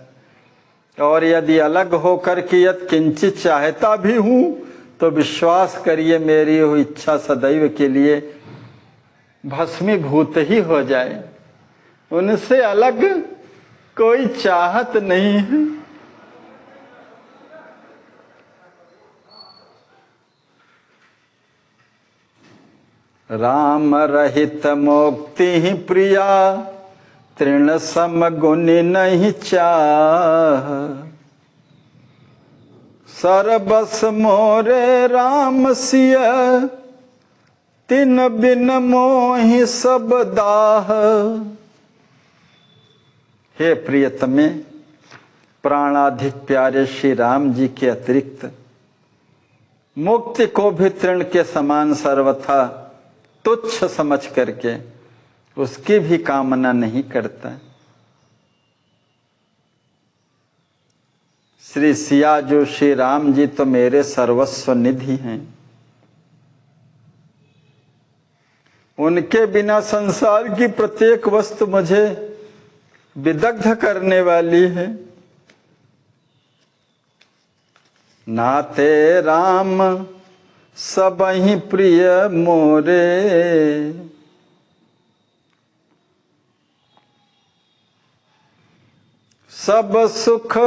और यदि अलग होकर के यदि किंचित चाहता भी हूं तो विश्वास करिए मेरी वो इच्छा सदैव के लिए भस्मीभूत ही हो जाए। उनसे अलग कोई चाहत नहीं है। राम रहित मोक्ति ही प्रिया तृण सम गुण नहीं चाह। सरबस मोरे राम सिया, तिन बिन मोहि सब दाह। हे प्रियतमे, प्राणाधिक प्यारे श्री राम जी के अतिरिक्त मुक्ति को भी तृण के समान सर्वथा तुच्छ समझ करके उसकी भी कामना नहीं करता। श्री सिया जो श्री राम जी तो मेरे सर्वस्व निधि हैं, उनके बिना संसार की प्रत्येक वस्तु मुझे विदग्ध करने वाली है। नाते राम सबहि प्रिय मोरे, सब सुख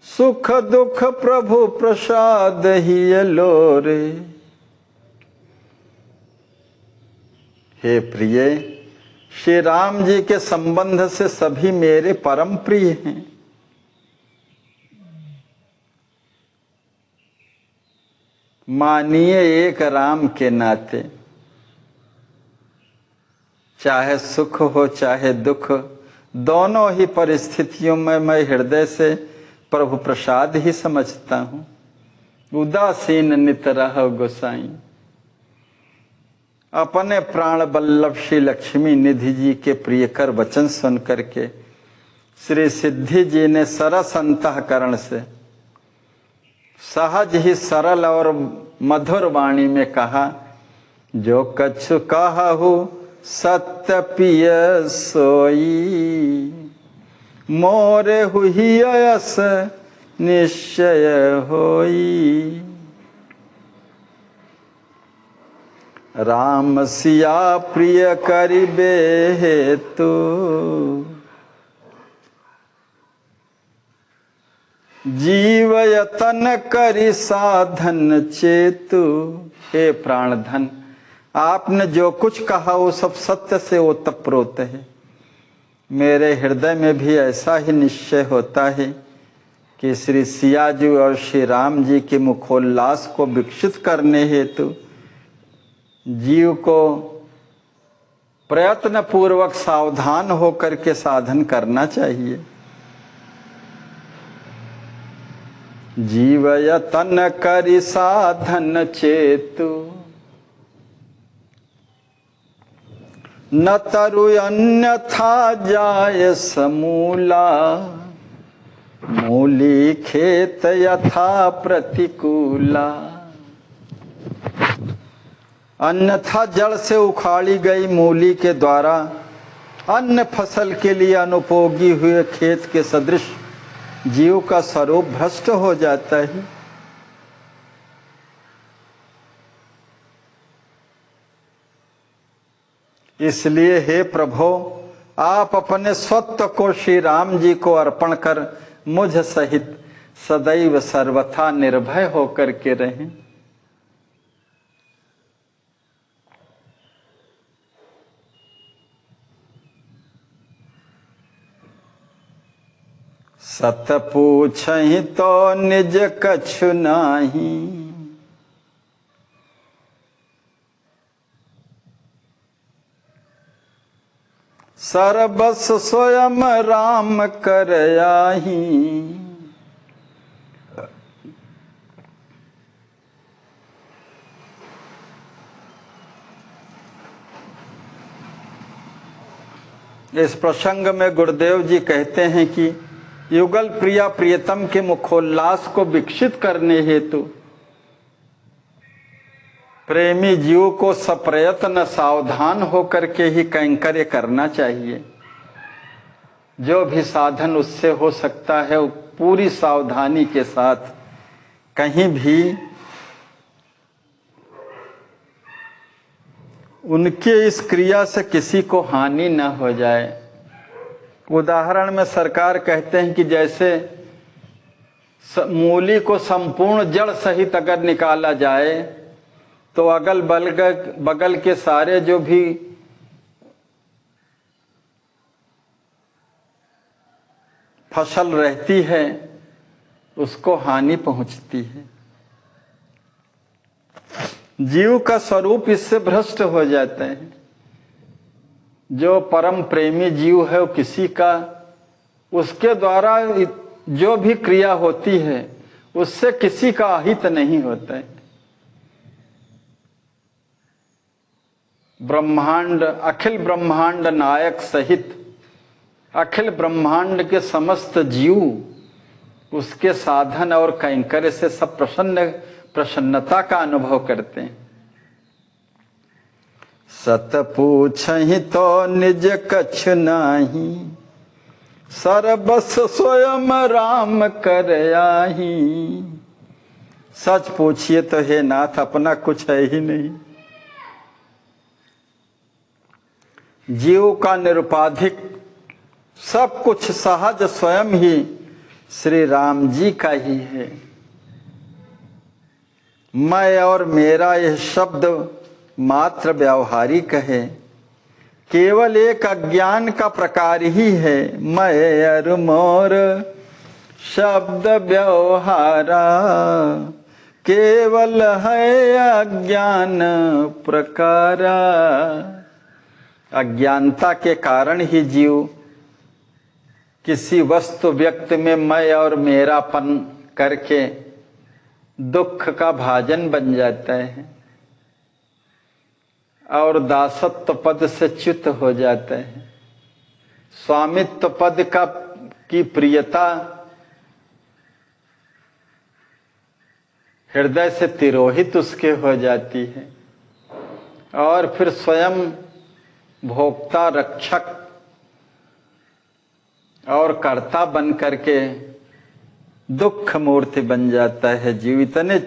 सुख दुख प्रभु प्रसाद ही लोरे। हे प्रिय, श्री राम जी के संबंध से सभी मेरे परम प्रिय हैं। मानिए एक राम के नाते, चाहे सुख हो चाहे दुख, दोनों ही परिस्थितियों में मैं हृदय से प्रभु प्रसाद ही समझता हूँ। उदासीन नित रहो गोसाई। अपने प्राण बल्लभ श्री लक्ष्मी निधि जी के प्रियकर वचन सुन करके श्री सिद्धि जी ने सरस अंतःकरण से सहज ही सरल और मधुर वाणी में कहा, जो कछु कहु सत्य पिय सोई, मोरे हुई यस निश्चय होई। राम सिया प्रिय करिबे हेतु, जीव यतन करि साधन चेतु। हे प्राणधन, आपने जो कुछ कहा वो सब सत्य से ओतप्रोत है। मेरे हृदय में भी ऐसा ही निश्चय होता है कि श्री सिया जी और श्री राम जी के मुखोल्लास को विकसित करने हेतु जीव को प्रयत्न पूर्वक सावधान होकर के साधन करना चाहिए। जीव यतन करि साधन चेतु, न तरु अन्यथा जाय समूला, मूली खेत यथा प्रतिकूला। अन्यथा जड़ से उखाड़ी गई मूली के द्वारा अन्य फसल के लिए अनुपयोगी हुए खेत के सदृश जीव का स्वरूप भ्रष्ट हो जाता है। इसलिए हे प्रभु, आप अपने स्वत्व को श्री राम जी को अर्पण कर मुझ सहित सदैव सर्वथा निर्भय होकर के रहें। सत पूछहि तो निज कछु नाही, सरबस स्वयं राम करयाही। इस प्रसंग में गुरुदेव जी कहते हैं कि युगल प्रिया प्रियतम के मुखोल्लास को विकसित करने हेतु प्रेमी जीव को सप्रयत्न सावधान होकर के ही कैंकर्य करना चाहिए। जो भी साधन उससे हो सकता है वो पूरी सावधानी के साथ, कहीं भी उनके इस क्रिया से किसी को हानि न हो जाए। उदाहरण में सरकार कहते हैं कि जैसे मूली को संपूर्ण जड़ सहित अगर निकाला जाए तो अगल बगल के सारे जो भी फसल रहती है उसको हानि पहुंचती है। जीव का स्वरूप इससे भ्रष्ट हो जाता है। जो परम प्रेमी जीव है वो किसी का, उसके द्वारा जो भी क्रिया होती है उससे किसी का अहित नहीं होता है। ब्रह्मांड, अखिल ब्रह्मांड नायक सहित अखिल ब्रह्मांड के समस्त जीव उसके साधन और कैंकर्य से सब प्रसन्नता का अनुभव करते हैं। सत पूछहि तो निज कछ नाही, सरबस स्वयं राम कर आही। सच पूछिए तो हे नाथ अपना कुछ है ही नहीं। जीव का निरुपाधिक सब कुछ सहज स्वयं ही श्री राम जी का ही है। मैं और मेरा यह शब्द मात्र व्यावहारिक है, केवल एक अज्ञान का प्रकार ही है। मैं और मोर शब्द व्यवहारा, केवल है अज्ञान प्रकारा। अज्ञानता के कारण ही जीव किसी वस्तु व्यक्ति में मैं और मेरापन करके दुख का भाजन बन जाता है और दासत्व पद से च्युत हो जाता है। स्वामित्व पद की प्रियता हृदय से तिरोहित उसके हो जाती है और फिर स्वयं भोक्ता, रक्षक और कर्ता बन करके दुख मूर्ति बन जाता है जीव इतने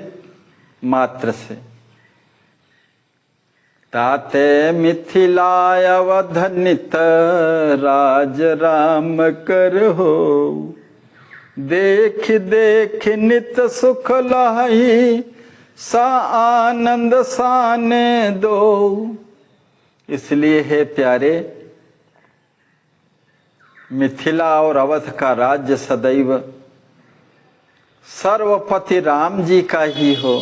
मात्र से। ताते मिथिला अवध नित राज राम कर हो, देख देख नित सुख लाही, सा आनंद साने दो। इसलिए हे प्यारे, मिथिला और अवध का राज्य सदैव सर्वपति राम जी का ही हो।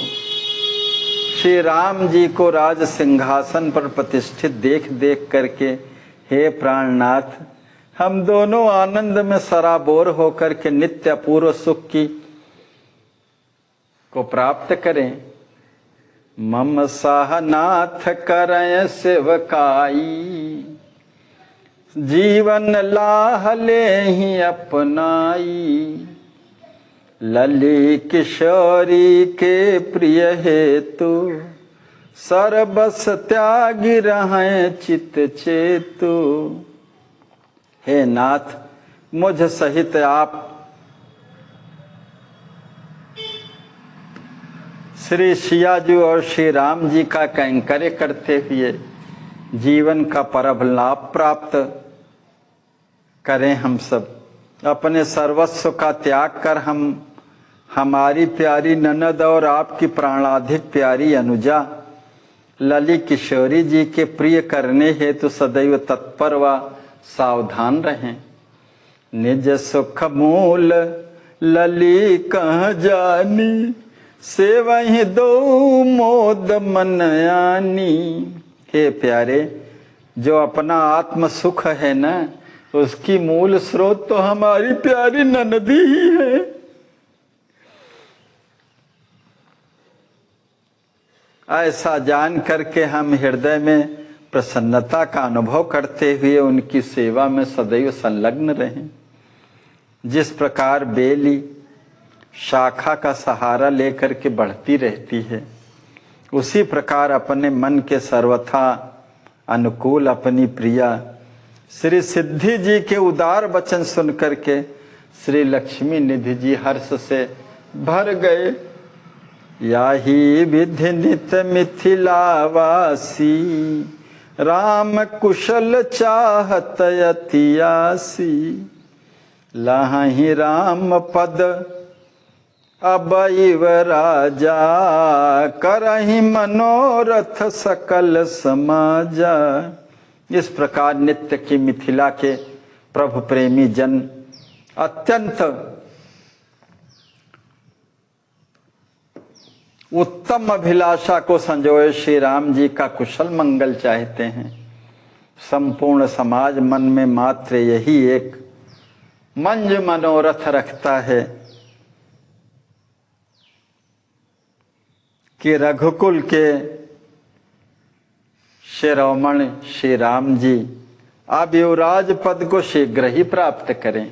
श्री राम जी को राज सिंहासन पर प्रतिष्ठित देख देख करके हे प्राणनाथ, हम दोनों आनंद में सराबोर होकर के नित्य अपूर्व सुख को प्राप्त करें। मम साहनाथ करय सेवकाई, जीवन लाह लेहि अपनाई। लली किशोरी के प्रिय हेतु, सरबस त्यागी रहें चित चेतु। हे नाथ, मुझ सहित आप श्री सिया जी और श्री राम जी का कैंकर्य करते हुए जीवन का परम लाभ प्राप्त करें। हम सब अपने सर्वस्व का त्याग कर हम हमारी प्यारी ननद और आपकी प्राणाधिक प्यारी अनुजा लली किशोरी जी के प्रिय करने हेतु सदैव तत्पर व सावधान रहें। निज सुख मूल लली कह जानी, से वही दो मोद मन आनी। हे प्यारे, जो अपना आत्म सुख है ना, उसकी मूल स्रोत तो हमारी प्यारी ननदी ही है। ऐसा जान करके हम हृदय में प्रसन्नता का अनुभव करते हुए उनकी सेवा में सदैव संलग्न रहें। जिस प्रकार बेली शाखा का सहारा लेकर के बढ़ती रहती है, उसी प्रकार अपने मन के सर्वथा अनुकूल अपनी प्रिया श्री सिद्धि जी के उदार वचन सुन करके श्री लक्ष्मी निधि जी हर्ष से भर गए। याही विधि नित मिथिलावासी, राम कुशल चाहत अतियासी। लाहि राम पद अबैव राजा, करहि मनोरथ सकल समाजा। इस प्रकार नित्य की मिथिला के प्रभु प्रेमी जन अत्यंत उत्तम अभिलाषा को संजोए श्री राम जी का कुशल मंगल चाहते हैं। संपूर्ण समाज मन में मात्र यही एक मंज मनोरथ रखता है कि रघुकुल के शिरोमणि श्री राम जी अब युवराज पद को शीघ्र ही प्राप्त करें।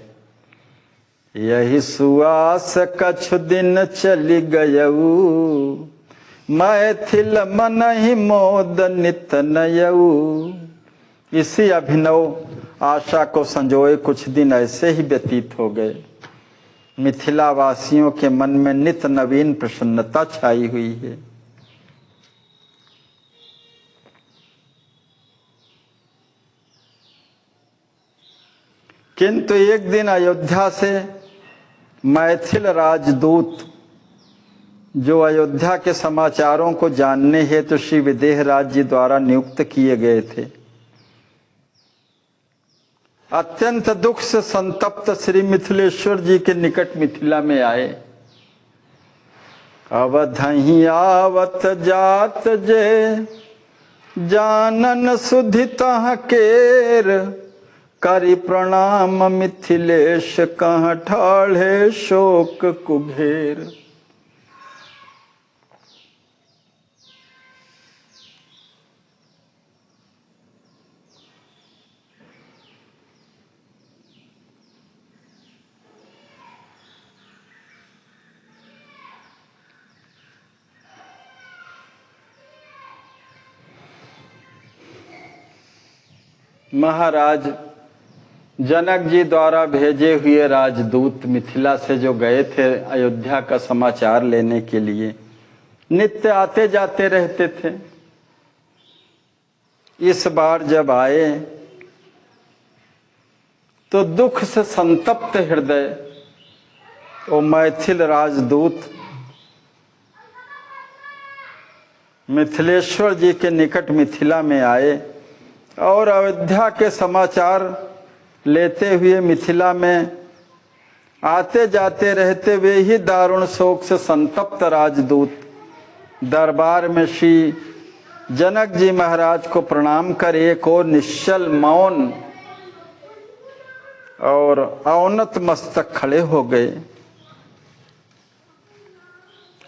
यही सुआस कछु दिन चली गयऊ, मैथिल मन ही मोद नित नयऊ। इसी अभिनव आशा को संजोए कुछ दिन ऐसे ही व्यतीत हो गए। मिथिला वासियों के मन में नित नवीन प्रसन्नता छाई हुई है। किंतु एक दिन अयोध्या से मैथिल राजदूत जो अयोध्या के समाचारों को जानने हेतु तो श्री विदेहराज जी द्वारा नियुक्त किए गए थे, अत्यंत दुख से संतप्त श्री मिथिलेश्वर जी के निकट मिथिला में आए। अवधहि आवत जात जे जानन सुधि तह केर, करि प्रणाम मिथिलेश कहाँ ठाढ़े शोक कुबेर। महाराज जनक जी द्वारा भेजे हुए राजदूत मिथिला से जो गए थे अयोध्या का समाचार लेने के लिए, नित्य आते जाते रहते थे। इस बार जब आए तो दुख से संतप्त हृदय वो मैथिल राजदूत मिथिलेश्वर जी के निकट मिथिला में आए और अयोध्या के समाचार लेते हुए मिथिला में आते जाते रहते वे ही दारुण शोक से संतप्त राजदूत दरबार में श्री जनक जी महाराज को प्रणाम कर एक और निश्चल मौन और अवनत मस्तक खड़े हो गए।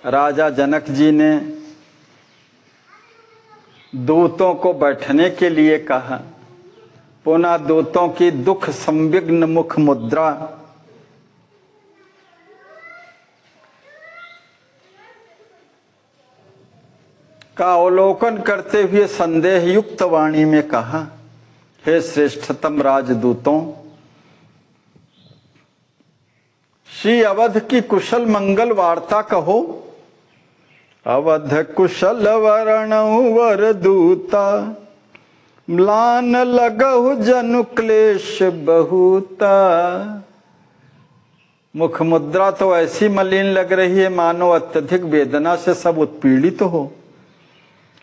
राजा जनक जी ने दूतों को बैठने के लिए कहा। पुनः दूतों की दुख संविग्न मुख मुद्रा का अवलोकन करते हुए संदेह युक्त वाणी में कहा, हे श्रेष्ठतम राजदूतों, श्री अवध की कुशल मंगल वार्ता कहो। अवध कुशल वरणऊ वर दूता, म्लान लगहु जनु क्लेश बहुता। मुख मुद्रा तो ऐसी मलिन लग रही है मानो अत्यधिक वेदना से सब उत्पीड़ित हो।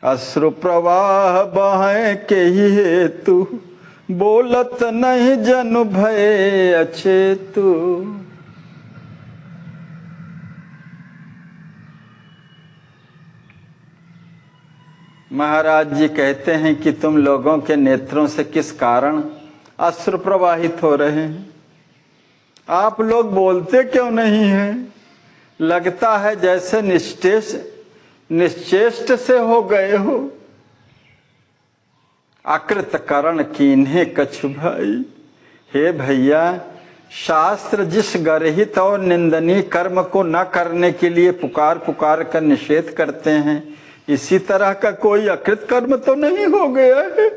अश्रु प्रवाह बहे के ही हेतु, बोलत नहीं जनु भय अचेतु। महाराज जी कहते हैं कि तुम लोगों के नेत्रों से किस कारण अश्रु प्रवाहित हो रहे हैं? आप लोग बोलते क्यों नहीं हैं? लगता है जैसे निश्चेष्ट से हो गए हो। अकृत करण कीन्हे कछु भाई। हे भैया, शास्त्र जिस गर्हित और निंदनीय कर्म को न करने के लिए पुकार पुकार कर निषेध करते हैं, इसी तरह का कोई अकृत कर्म तो नहीं हो गया है।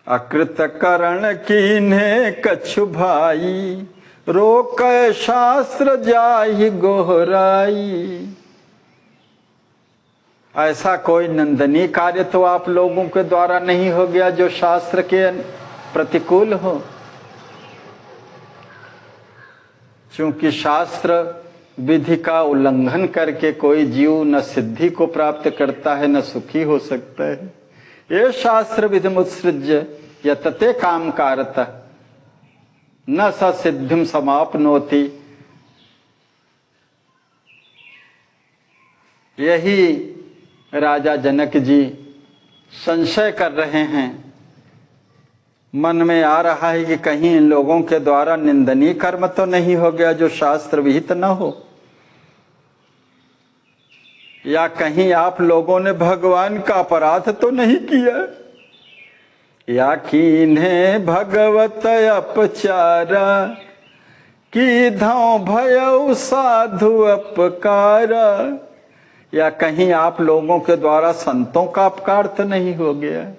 अकृत करण कीन्हे कछु भाई, रोक शास्त्र जाहि गोहराई। ऐसा कोई निंदनीय कार्य तो आप लोगों के द्वारा नहीं हो गया जो शास्त्र के प्रतिकूल हो। क्योंकि शास्त्र विधि का उल्लंघन करके कोई जीव न सिद्धि को प्राप्त करता है न सुखी हो सकता है। ये शास्त्र विधि मुत्सृज्य यतते काम कारतः न स सिद्धिम समाप्नोति। यही राजा जनक जी संशय कर रहे हैं। मन में आ रहा है कि कहीं इन लोगों के द्वारा निंदनीय कर्म तो नहीं हो गया जो शास्त्र विहित न हो, या कहीं आप लोगों ने भगवान का अपराध तो नहीं किया, या कीन्हे भगवत अपचारा की धौ भयउ साधु अपकारा, या कहीं आप लोगों के द्वारा संतों का अपकार तो नहीं हो गया।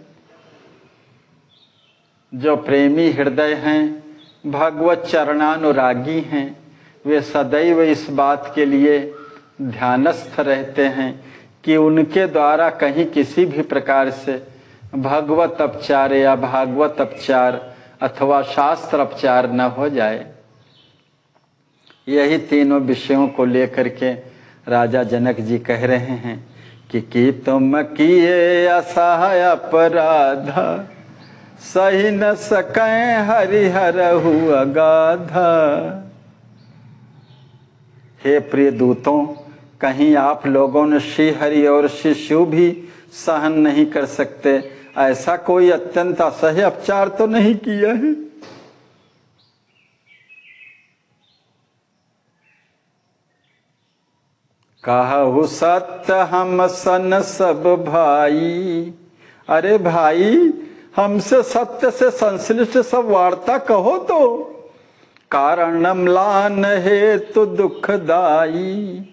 जो प्रेमी हृदय हैं, भगवत चरणानुरागी हैं, वे सदैव इस बात के लिए ध्यानस्थ रहते हैं कि उनके द्वारा कहीं किसी भी प्रकार से भगवत अपचार या भागवत अपचार अथवा शास्त्र अपचार न हो जाए। यही तीनों विषयों को लेकर के राजा जनक जी कह रहे हैं कि तुम किए असहाय अपराध, सही न सकें हरिहर हुआ गाधा। हे प्रिय दूतों, कहीं आप लोगों ने श्री हरि और श्री शिव भी सहन नहीं कर सकते, ऐसा कोई अत्यंत असह्य अपचार तो नहीं किया है। कहु सत्य हम सन सब भाई। अरे भाई, हमसे सत्य से संश्लिष्ट सब वार्ता कहो तो। कारणम म्लान हेतु दुखदाई।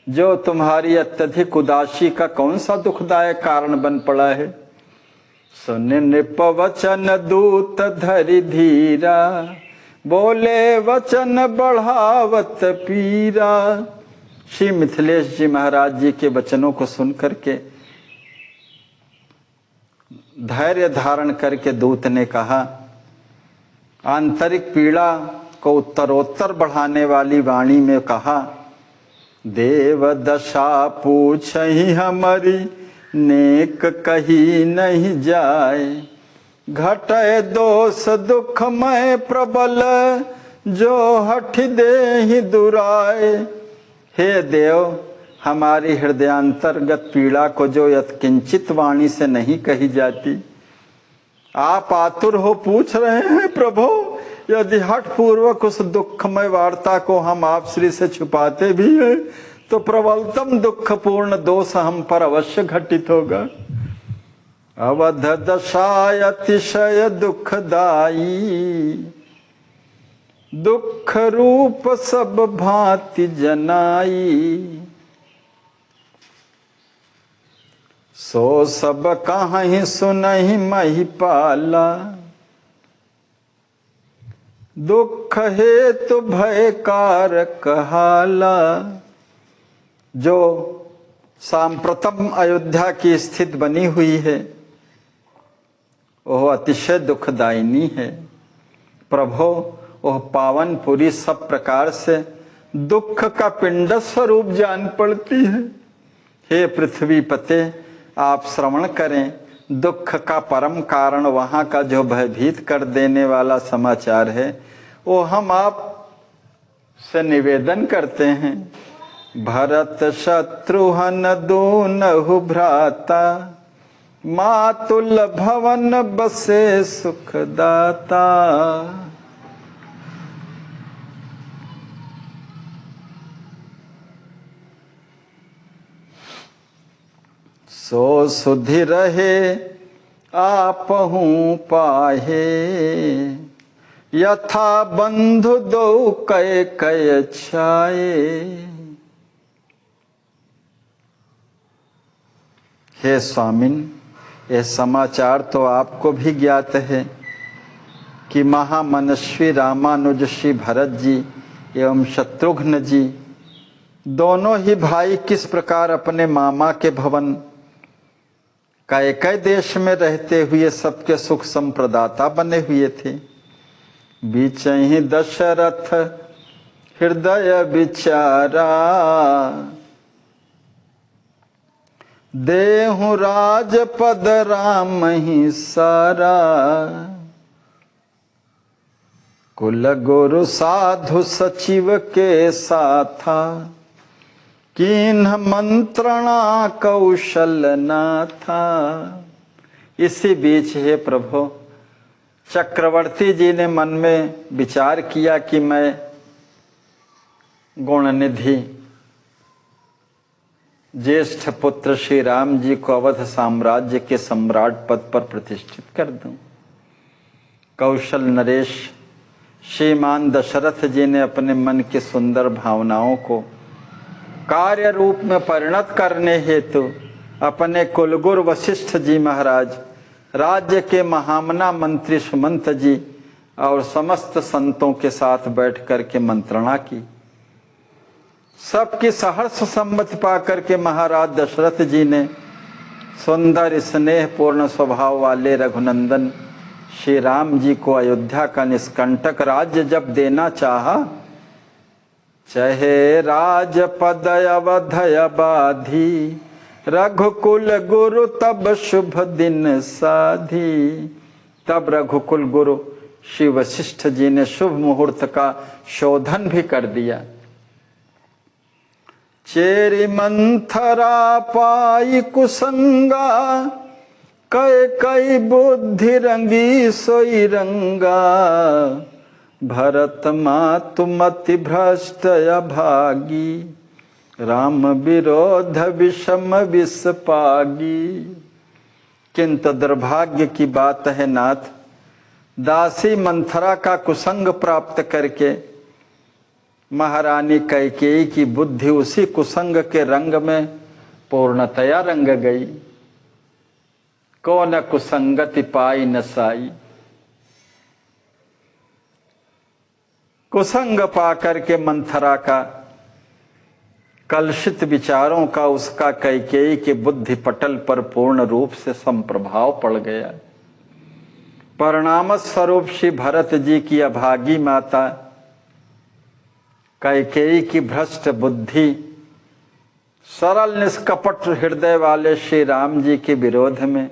जो तुम्हारी अत्यधिक उदासी का कौन सा दुखदायक कारण बन पड़ा है। सुन नृप वचन दूत धरि धीरा, बोले वचन बढ़ावत पीरा। श्री मिथिलेश जी महाराज जी के वचनों को सुन करके धैर्य धारण करके दूत ने कहा, आंतरिक पीड़ा को उत्तरोत्तर बढ़ाने वाली वाणी में कहा, देव दशा पूछहि हमारी, नेक कही नहीं जाए। घटे दोष दुख मैं प्रबल, जो हठ दे ही दुराए। हे देव, हमारी हृदयांतर्गत पीड़ा को जो यत्किंचित वाणी से नहीं कही जाती, आप आतुर हो पूछ रहे हैं प्रभु। यदि हठ पूर्वक उस दुखमय वार्ता को हम आप श्री से छुपाते भी हैं तो प्रबलतम दुखपूर्ण दोष हम पर अवश्य घटित होगा। अवध दशाय अतिशय दुखदाई, दुख रूप सब भांति जनाई। सो सब कहीं सुनहि महिपाला, दुख हेतु भयकार कहाला। जो सांप्रतम अयोध्या की स्थिति बनी हुई है वह अतिशय दुखदायिनी है। प्रभो, वह पावनपुरी सब प्रकार से दुख का पिंड स्वरूप जान पड़ती है। हे पृथ्वी पते, आप श्रवण करें, दुख का परम कारण वहाँ का जो भयभीत कर देने वाला समाचार है वो हम आप से निवेदन करते हैं। भरत शत्रुघ्न दूनहु भ्राता, मातुल भवन बसे सुखदाता। सो सुधि रहे आपहूँ पाहे, यथा बंधु दो कय कय छाए। हे स्वामिन, यह समाचार तो आपको भी ज्ञात है कि महामनस्वी रामानुज श्री भरत जी एवं शत्रुघ्न जी दोनों ही भाई किस प्रकार अपने मामा के भवन कैकेय देश में रहते हुए सबके सुख संप्रदाता बने हुए थे। बीच ही दशरथ हृदय विचारा, देहु राजपद राम ही सारा। कुल गुरु साधु सचिव के साथा, कीन्ह मंत्रणा कौशल न था। इसी बीच हे प्रभु, चक्रवर्ती जी ने मन में विचार किया कि मैं गुणनिधि ज्येष्ठ पुत्र श्री राम जी को अवध साम्राज्य के सम्राट पद पर प्रतिष्ठित कर दूं। कौशल नरेश श्रीमान दशरथ जी ने अपने मन की सुंदर भावनाओं को कार्य रूप में परिणत करने हेतु अपने कुलगुरु वशिष्ठ जी महाराज, राज्य के महामना मंत्री सुमंत जी और समस्त संतों के साथ बैठ कर के मंत्रणा की। सबकी सहर्ष सम्मति पाकर के महाराज दशरथ जी ने सुंदर स्नेह पूर्ण स्वभाव वाले रघुनंदन श्री राम जी को अयोध्या का निष्कंटक राज्य जब देना चाहा, चाहे राज पद अवधय बाधी, रघुकुल गुरु तब शुभ दिन साधी। तब रघुकुल गुरु श्री वशिष्ठ जी ने शुभ मुहूर्त का शोधन भी कर दिया। चेरी मंथरा पाई कुसंगा, कई कई बुद्धि रंगी सोई रंगा। भरत मातु मति भ्रष्ट अभागी, राम विरोध विषम विष पागी। किंतु दुर्भाग्य की बात है नाथ, दासी मंथरा का कुसंग प्राप्त करके महारानी कैकेयी की बुद्धि उसी कुसंग के रंग में पूर्णतया रंग गई। को न कुसंगति पाई न साई। कुसंग पाकर के मंथरा का कलुषित विचारों का उसका कैकेयी के बुद्धि पटल पर पूर्ण रूप से संप्रभाव पड़ गया। परिणाम स्वरूप श्री भरत जी की अभागी माता कैकेयी की भ्रष्ट बुद्धि सरल निष्कपट हृदय वाले श्री राम जी के विरोध में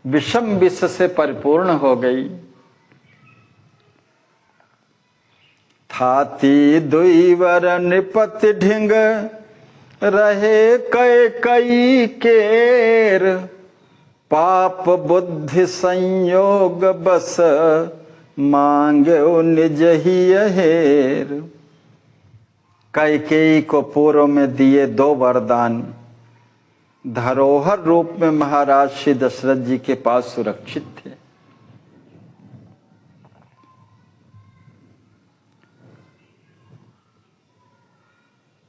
विषम विष से परिपूर्ण हो गई। थाती दुई वर नृपति ढिंग, रहे कैकेयी केर। पाप बुद्धि संयोग बस, मांगे निज ही हेर। कैकेयी को पूर्व में दिए दो वरदान धरोहर रूप में महाराज श्री दशरथ जी के पास सुरक्षित थे।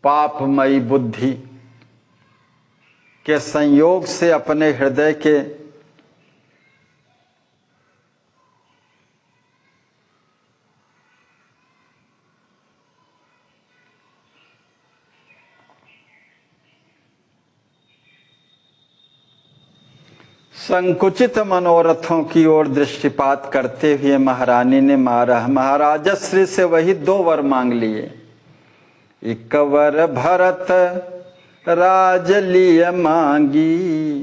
पापमयी बुद्धि के संयोग से अपने हृदय के संकुचित मनोरथों की ओर दृष्टिपात करते हुए महारानी ने महाराजश्री से वही दो वर मांग लिए। एक वर भरत राज लिय मांगी,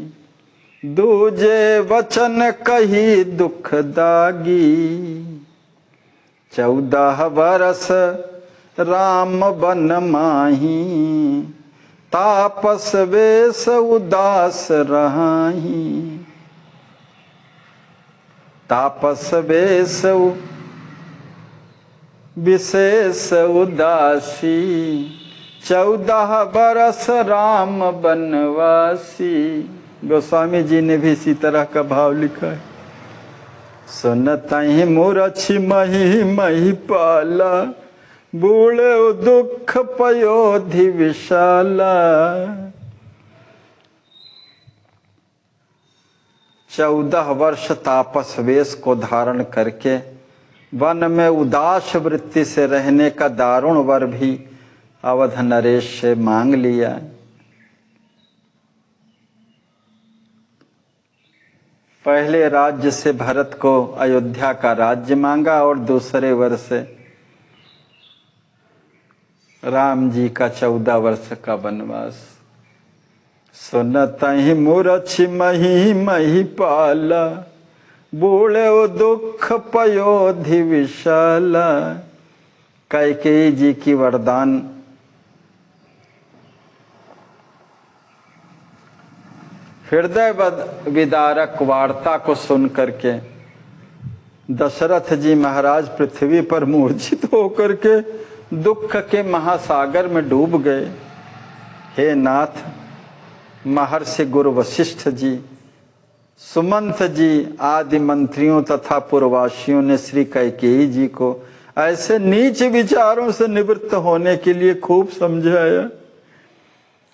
दूजे वचन कही दुख दागी। 14 बरस राम बन माही, तापस वेश उदास रहाही। तापस वेश विशेष उदासी, 14 बरस राम बनवासी। गोस्वामी जी ने भी इसी तरह का भाव लिखा है। सुनतहि मूरछी मही मही पाला, बूढ़े दुख पयोधि विशाला। 14 वर्ष तापस वेश को धारण करके वन में उदास वृत्ति से रहने का दारुण वर भी अवध नरेश से मांग लिया। पहले राज्य से भरत को अयोध्या का राज्य मांगा और दूसरे वर्ष से राम जी का 14 वर्ष का वनवास। सुनतहि मूरछी मही मही पाला, बूढ़े दुख पयोधि विशाला। कैकेयी जी की वरदान हृदय विदारक वार्ता को सुन करके दशरथ जी महाराज पृथ्वी पर मूर्छित होकर के दुख के महासागर में डूब गए। हे नाथ, महर्षि गुरु वशिष्ठ जी, सुमंत जी आदि मंत्रियों तथा पूर्ववासियों ने श्री कैकेयी जी को ऐसे नीच विचारों से निवृत्त होने के लिए खूब समझाया।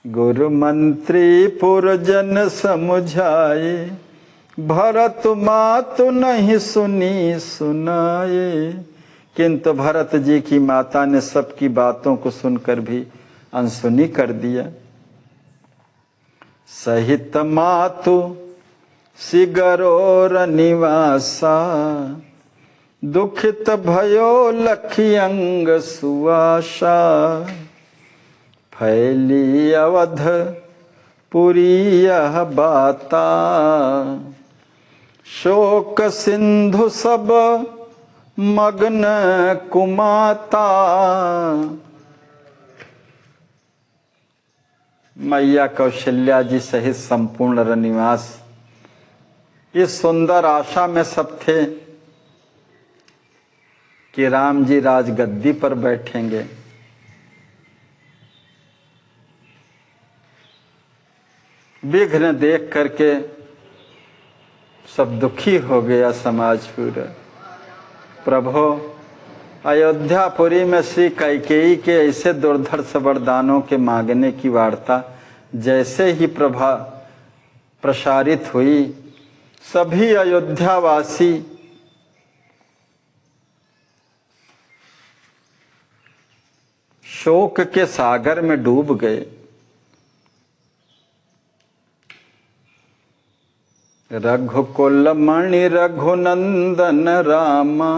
गुरु मंत्री पुरजन समझाए, भरत मातु नहीं सुनी सुनाए। किंतु भरत जी की माता ने सबकी बातों को सुनकर भी अनसुनी कर दिया। सहित मातु सिगरोर निवासा, दुखित भयो लखी अंग सुआशा। फैली अवध पुरी यह बाता, शोक सिंधु सब मग्न कुमाता। मैया कौशल्या जी सहित संपूर्ण रनिवास इस सुंदर आशा में सब थे कि राम जी राजगद्दी पर बैठेंगे। विघ्न देख करके सब दुखी हो गया समाज पूरा। प्रभु, अयोध्यापुरी में श्री कैकेयी के ऐसे दुर्धर्ष वरदानों के मांगने की वार्ता जैसे ही प्रसारित हुई, सभी अयोध्यावासी शोक के सागर में डूब गए। रघुकुल मणि रघुनंदन रामा,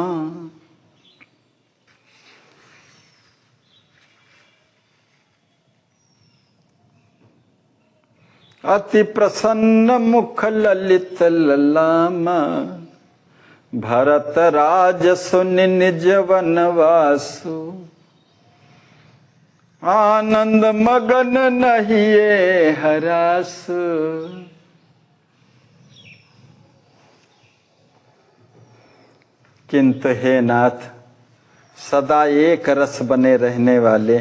अति प्रसन्न मुख ललित ललामा। भरत राज सुनि निज वनवासु, आनंद मगन नहिए हरासु। किंतु हे नाथ, सदा एक रस बने रहने वाले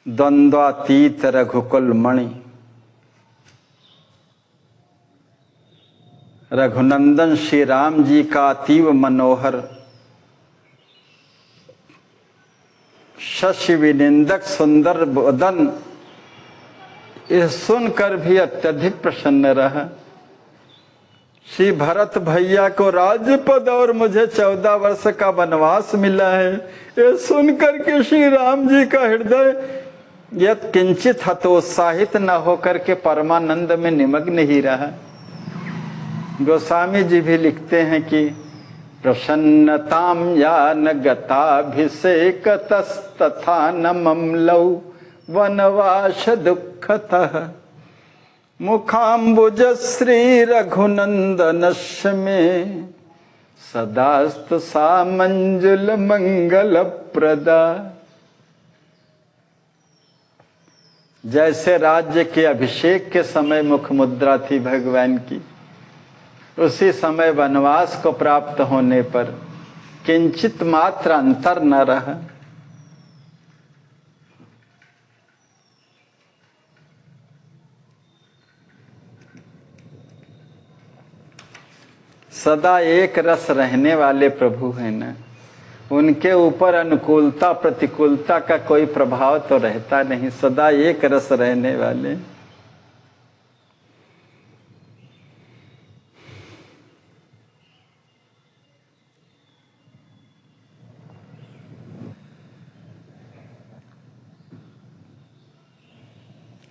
द्वंद्वातीत रघुकुल मणि रघुनंदन श्री राम जी का अतीव मनोहर शशि विनिंदक सुंदर बदन यह सुनकर भी अत्यधिक प्रसन्न रहा। श्री भरत भैया को राजपद और मुझे 14 वर्ष का वनवास मिला है, ये सुनकर के श्री राम जी का हृदय यत किंचित हतोत्साहित न होकर के परमानंद में निमग्न ही रहा। गोस्वामी जी भी लिखते हैं कि प्रसन्नताम यान गताभिषेक तथा न ममलौ वनवास दुखतः। मुखाम्बुज श्री रघुनंदनस्य में सदास्त सा मंजुल मंगल प्रदा। जैसे राज्य के अभिषेक के समय मुख मुद्रा थी भगवान की, उसी समय वनवास को प्राप्त होने पर किंचित मात्र अंतर न रहा। सदा एक रस रहने वाले प्रभु हैं ना, उनके ऊपर अनुकूलता प्रतिकूलता का कोई प्रभाव तो रहता नहीं, सदा एक रस रहने वाले।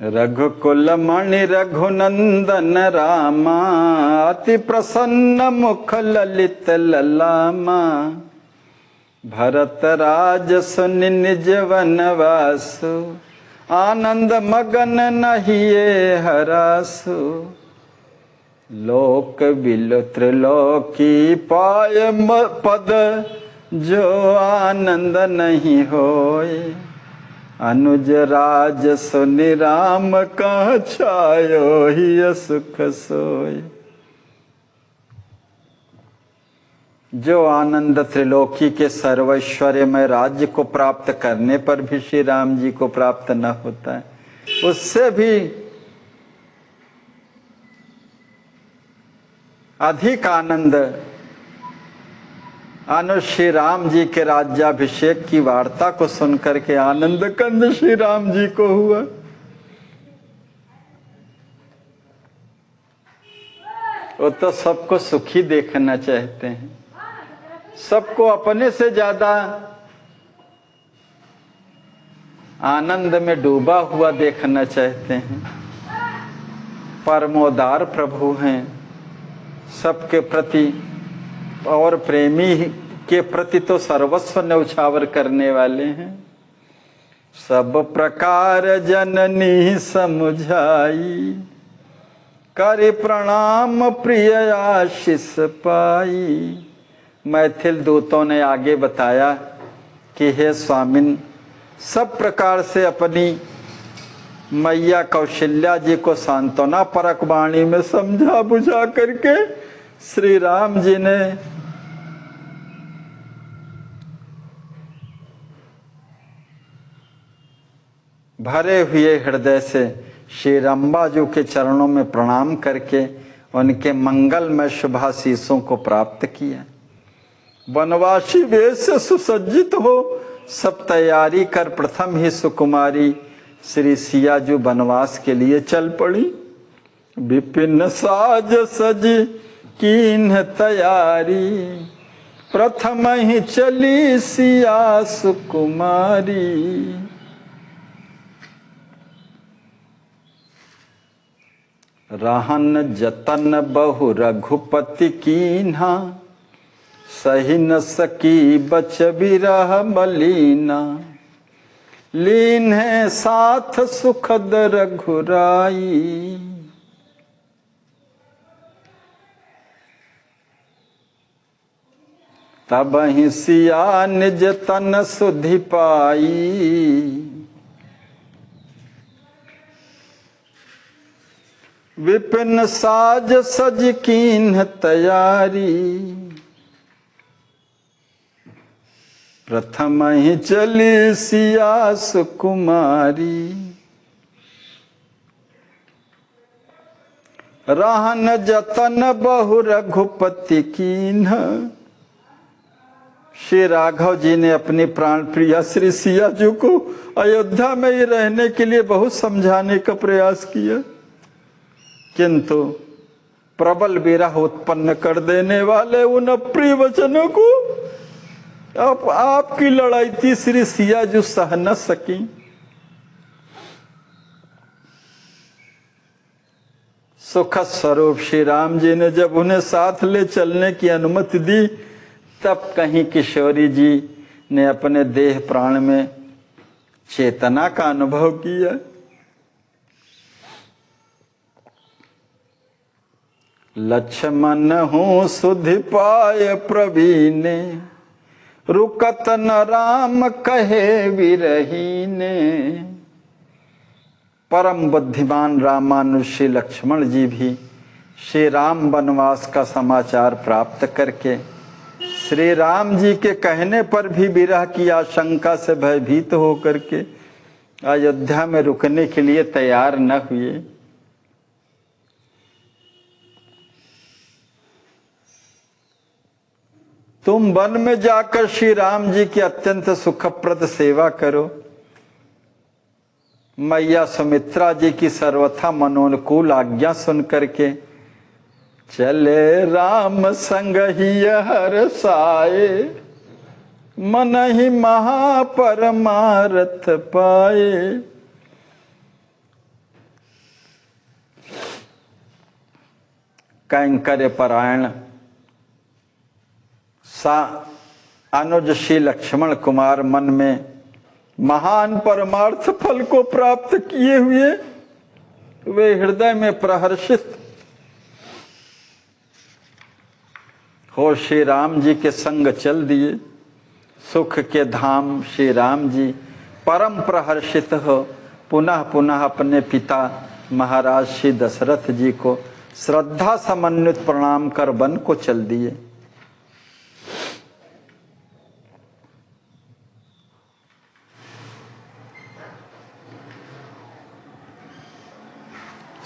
रघुकुल मणि रघुनंदन रामा, अति प्रसन्न मुख ललित ललामा। भरत राज सुनि निज वनवासु, आनंद मगन नहिए हरासु। लोक बिल त्रिलोकी पाय पद, जो आनंद नहीं होए। अनुज राज सुनि राम कह छायो ही सुख सोय। जो आनंद त्रिलोकी के सर्वैश्वर्यमय राज्य को प्राप्त करने पर भी श्री राम जी को प्राप्त न होता है, उससे भी अधिक आनंद श्री राम जी के राज्याभिषेक की वार्ता को सुनकर के आनंद कंद श्री राम जी को हुआ। वो तो सबको सुखी देखना चाहते हैं, सबको अपने से ज्यादा आनंद में डूबा हुआ देखना चाहते हैं। परमोदार प्रभु हैं, सबके प्रति और प्रेमी के प्रति तो सर्वस्व न्यौछावर करने वाले हैं। सब प्रकार जननी समुझाई, करे प्रणाम प्रिय आशीष पाई। मैथिल दूतों ने आगे बताया कि हे स्वामिन, सब प्रकार से अपनी मैया कौशल्या जी को सांत्वना परक वाणी में समझा बुझा करके श्री राम जी ने भरे हुए हृदय से श्री रंबाजू के चरणों में प्रणाम करके उनके मंगलमय शुभाशीषों को प्राप्त किया। वनवासी वेश से सुसज्जित हो सब तैयारी कर प्रथम ही सुकुमारी श्री सियाजू वनवास के लिए चल पड़ी। विपिन साज सजी कीन्ह तैयारी, प्रथम ही चली सिया सुकुमारी। रहन जतन बहु रघुपति कीन्हा, सही न सकी बच बिरह मलीना। लीन है साथ सुखद रघुराई, तब ही सिया निज तन सुधि पाई। विपिन साज सज कीन्ह तैयारी, प्रथम ही चली सिया सुकुमारी। रहन जतन बहु रघुपति कीन्ह, श्री राघव जी ने अपनी प्राण प्रिया श्री सिया जी को अयोध्या में ही रहने के लिए बहुत समझाने का प्रयास किया, किंतु प्रबल विरह उत्पन्न कर देने वाले उन अप्रिय वचनों को अब आपकी लड़ाई थी श्री सिया जो सह न सकी। सुख स्वरूप श्री राम जी ने जब उन्हें साथ ले चलने की अनुमति दी, तब कहीं किशोरी जी ने अपने देह प्राण में चेतना का अनुभव किया। लक्ष्मण हूँ सुधि पाय प्रवीणे, रुकत न राम कहे विरहीने। परम बुद्धिमान रामानुज श्री लक्ष्मण जी भी श्री राम वनवास का समाचार प्राप्त करके श्री राम जी के कहने पर भी विरह की आशंका से भयभीत होकर के अयोध्या में रुकने के लिए तैयार न हुए। तुम वन में जाकर श्री राम जी की अत्यंत सुखप्रद सेवा करो। मैया सुमित्रा जी की सर्वथा मनोनुकूल आज्ञा सुन करके चले राम संग ही हर्षाए, मन ही महापरमारथ पाए। कैंकर्य परायण अनुज श्री लक्ष्मण कुमार मन में महान परमार्थ फल को प्राप्त किए हुए वे हृदय में प्रहर्षित हो श्री राम जी के संग चल दिए। सुख के धाम श्री राम जी परम प्रहर्षित हो पुनः पुनः अपने पिता महाराज श्री दशरथ जी को श्रद्धा समन्वित प्रणाम कर वन को चल दिए।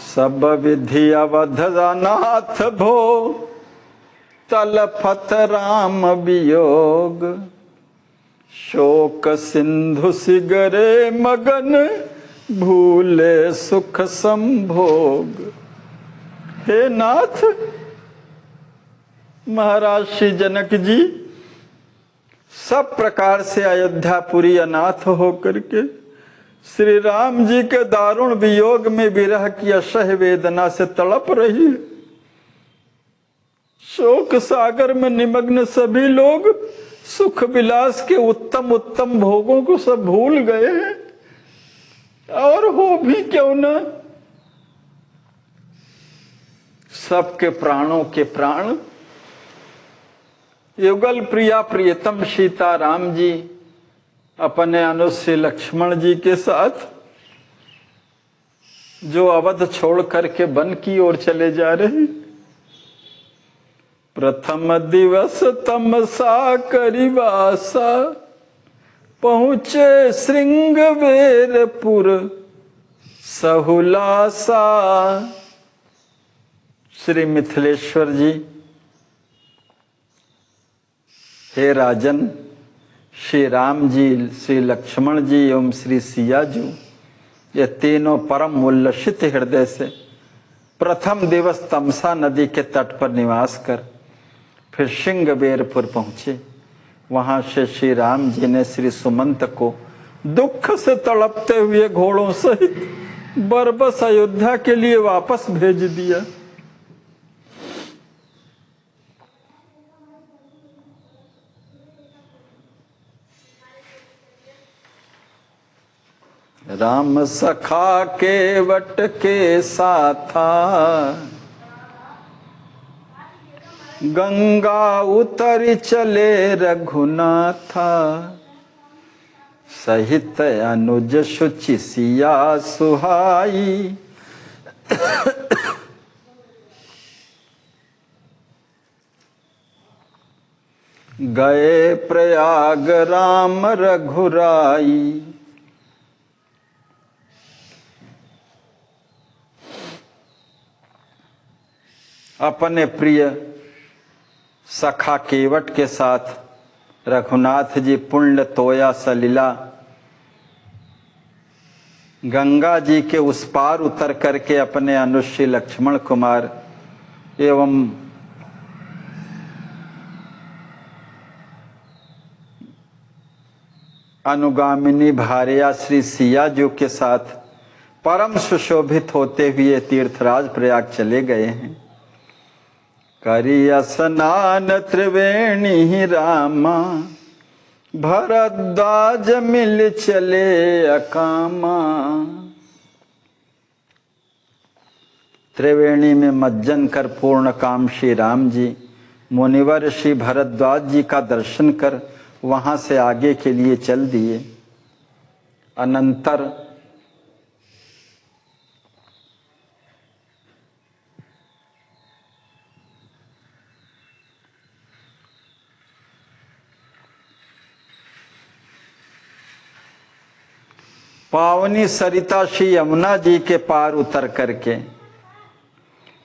सब विधि अवधनाथ भो तलफत राम वियोग, शोक सिंधु सिगरे मगन भूले सुख संभोग। हे नाथ, महाराज श्री जनक जी सब प्रकार से अयोध्यापुरी अनाथ होकर के श्री राम जी के दारुण वियोग में विरह की असह्य वेदना से तड़प रही। शोक सागर में निमग्न सभी लोग सुख विलास के उत्तम उत्तम भोगों को सब भूल गए हैं, और हो भी क्यों न, सबके प्राणों के प्राण युगल प्रिया प्रियतम सीता राम जी अपने अनुज लक्ष्मण जी के साथ जो अवध छोड़ करके वन की ओर चले जा रहे। प्रथम दिवस तमसा करिवासा, पहुंचे श्रृंगवेरपुर सहुलासा। श्री मिथिलेश्वर जी, हे राजन, श्री राम जी, श्री लक्ष्मण जी एवं श्री सिया जी, ये तीनों परम उल्लसित हृदय से प्रथम दिवस तमसा नदी के तट पर निवास कर फिर श्रृंगवेरपुर पहुंचे। वहां से श्री राम जी ने श्री सुमंत को दुख से तड़पते हुए घोड़ों सहित बरबस अयोध्या के लिए वापस भेज दिया। राम सखा के वट के साथा, गंगा उतर चले रघुनाथा। सहित अनुज शुचि सिया सुहाई, गए प्रयाग राम रघुराई। अपने प्रिय सखा केवट के साथ रघुनाथ जी पुण्य तोया सलीला गंगा जी के उस पार उतर करके अपने अनुश्री लक्ष्मण कुमार एवं अनुगामिनी भार्या श्री सिया जी के साथ परम सुशोभित होते हुए तीर्थराज प्रयाग चले गए हैं। करिया स्नान त्रिवेणी रामा, भरद्वाज मिल चले अकामा। त्रिवेणी में मज्जन कर पूर्ण काम श्री राम जी मुनिवर श्री भरद्वाज जी का दर्शन कर वहां से आगे के लिए चल दिए। अनंतर पावनी सरिता श्री यमुना जी के पार उतर करके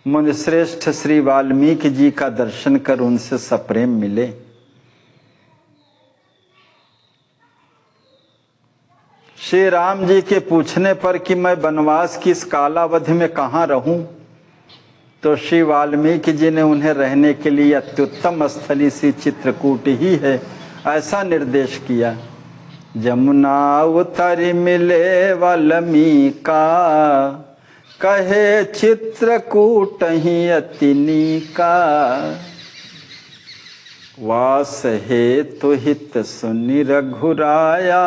मुनिश्रेष्ठ श्री वाल्मीकि जी का दर्शन कर उनसे सप्रेम मिले। श्री राम जी के पूछने पर कि मैं वनवास की इस कालावधि में कहाँ रहूं, तो श्री वाल्मीकि जी ने उन्हें रहने के लिए अत्युत्तम स्थली सी चित्रकूट ही है ऐसा निर्देश किया। जमुना उतरी मिले वाल्मीका, कहे चित्रकूट ही अतिनी का। वास हेतु हित सुनि रघुराया,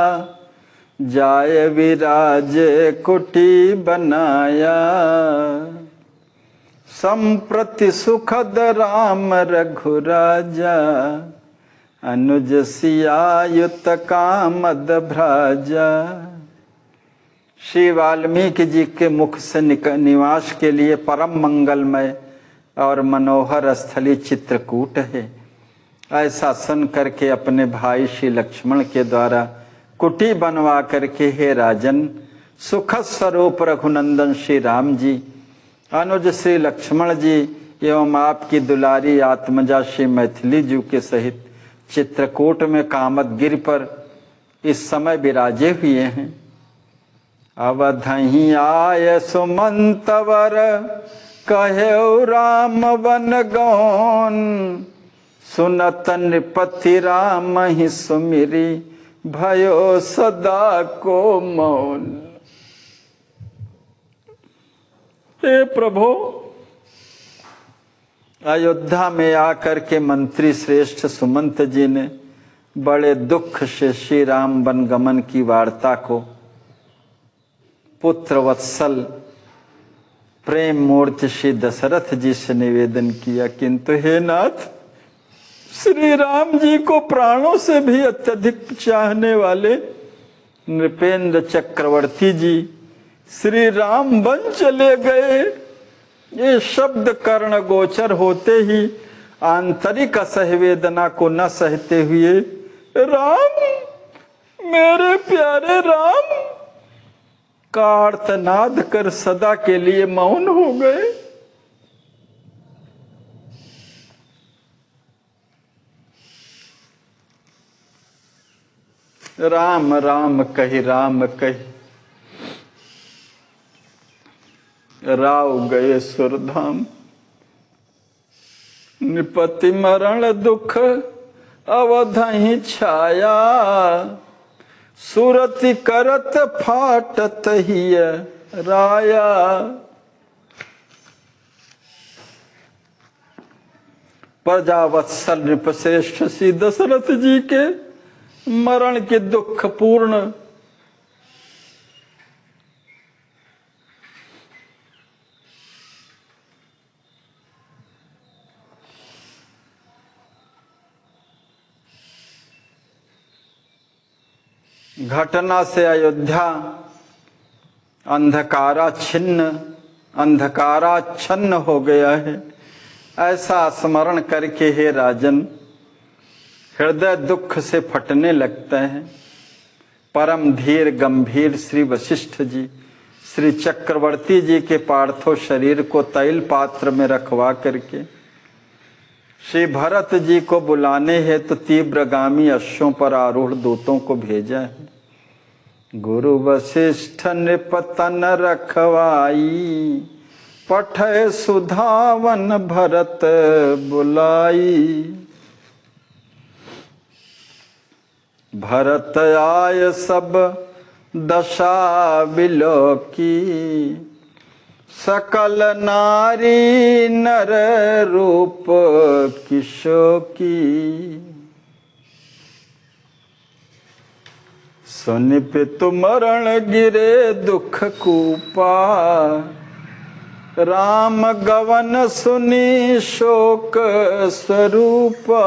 जाय विराज कुटी बनाया। संप्रति सुखद राम रघुराजा, अनुज सियायुत कामद भ्राजा। श्री वाल्मीकि जी के मुख से निवास के लिए परम मंगलमय और मनोहर स्थली चित्रकूट है। ऐसा सुन करके अपने भाई श्री लक्ष्मण के द्वारा कुटी बनवा करके, हे राजन, सुख स्वरूप रघुनंदन श्री राम जी, अनुज श्री लक्ष्मण जी एवं आपकी दुलारी आत्मजा श्री मैथिली जी के सहित चित्रकूट में कामदगिरि पर इस समय विराजे हुए हैं। अवधहि आय सुमंतवर, कहे राम वन गौन, सुनत नृपति राम ही सुमिरी, भयो सदा को मौन। हे प्रभु, अयोध्या में आकर के मंत्री श्रेष्ठ सुमंत जी ने बड़े दुख से श्री राम वनगमन की वार्ता को पुत्र वत्सल प्रेम मूर्ति श्री दशरथ जी से निवेदन किया, किंतु हे नाथ, श्री राम जी को प्राणों से भी अत्यधिक चाहने वाले नृपेंद्र चक्रवर्ती जी श्री राम बन चले गए। ये शब्द कर्ण गोचर होते ही आंतरिक असहवेदना को न सहते हुए, राम, मेरे प्यारे राम का आर्तनाद कर सदा के लिए मौन हो गए। राम राम कही राम कही, राव गए सुरधाम। निपति मरण दुख अवधहि छाया, सुरति करत फाटत हिय राया। प्रजावत्सल नृपश्रेष्ठ श्री दशरथ जी के मरण के दुख पूर्ण घटना से अयोध्या अंधकाराच्छन्न हो गया है। ऐसा स्मरण करके हे राजन, हृदय दुख से फटने लगते हैं। परम धीर गंभीर श्री वशिष्ठ जी श्री चक्रवर्ती जी के पार्थिव शरीर को तैल पात्र में रखवा करके श्री भरत जी को बुलाने हेतु तीव्रगामी अश्वों पर आरूढ़ दूतों को भेजा है। गुरु वशिष्ठ नृपतन रखवाई, पठय सुधावन भरत बुलाई। भरत आय सब दशा बिलोकी, सकल नारी नर रूप किशोकी। सुनि पितु मरण गिरे दुख कूपा, राम गवन सुनि शोक स्वरूपा।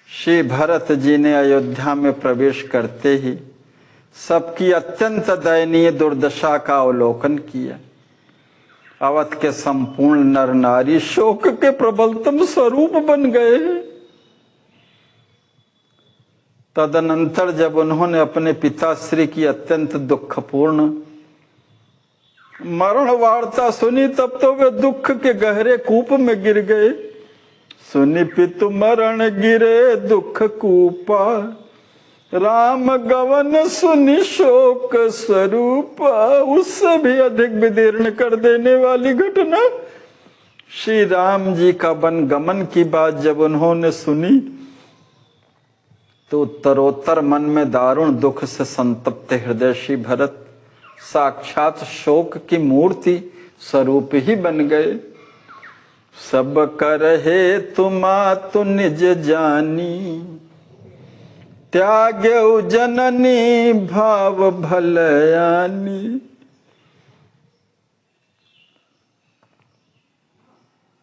श्री भरत जी ने अयोध्या में प्रवेश करते ही सबकी अत्यंत दयनीय दुर्दशा का अवलोकन किया। अवध के संपूर्ण नर नारी शोक के प्रबलतम स्वरूप बन गए। तदनंतर जब उन्होंने अपने पिताश्री की अत्यंत दुखपूर्ण मरण वार्ता सुनी, तब तो वे दुख के गहरे कूप में गिर गए। सुनि पितु मरण गिरे दुख कूपा, राम गवन सुनि शोक स्वरूप। उससे भी अधिक विदीर्ण कर देने वाली घटना, श्री राम जी का वन गमन की बात जब उन्होंने सुनी तो उत्तरोत्तर मन में दारुण दुख से संतप्त हृदय श्री भरत साक्षात शोक की मूर्ति स्वरूप ही बन गए। सब करहे तुमा तु निज जानी, त्याग्यौ जननी भाव भलयानी।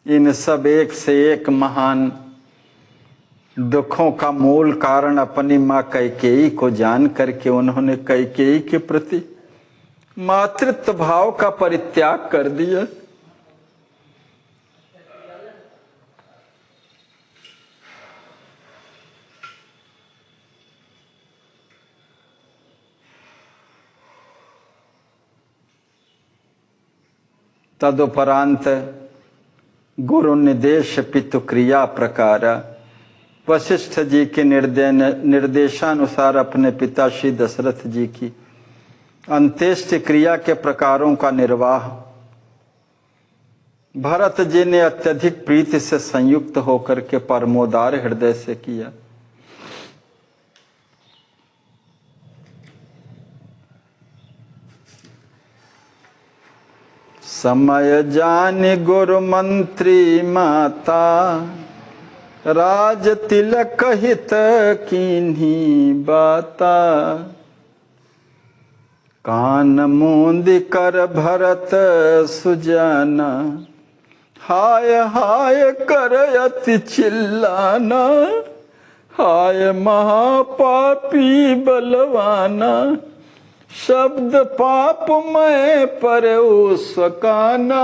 इन सब एक से एक महान दुखों का मूल कारण अपनी माँ कैकेयी को जान करके उन्होंने कैकेयी के प्रति मातृत्व भाव का परित्याग कर दिया। तदुपरांत गुरु निर्देश पितु क्रिया प्रकार वशिष्ठ जी के निर्देशानुसार अपने पिता श्री दशरथ जी की अंत्येष्टि क्रिया के प्रकारों का निर्वाह भरत जी ने अत्यधिक प्रीति से संयुक्त होकर के परमोदार हृदय से किया। समय जान गुरु मंत्री माता राज तिलक हित कीन्ही बाता कान मूंद कर भरत सुजाना हाय हाय कर अति चिल्लाना हाय महापापी बलवाना शब्द पाप में पर उसकाना।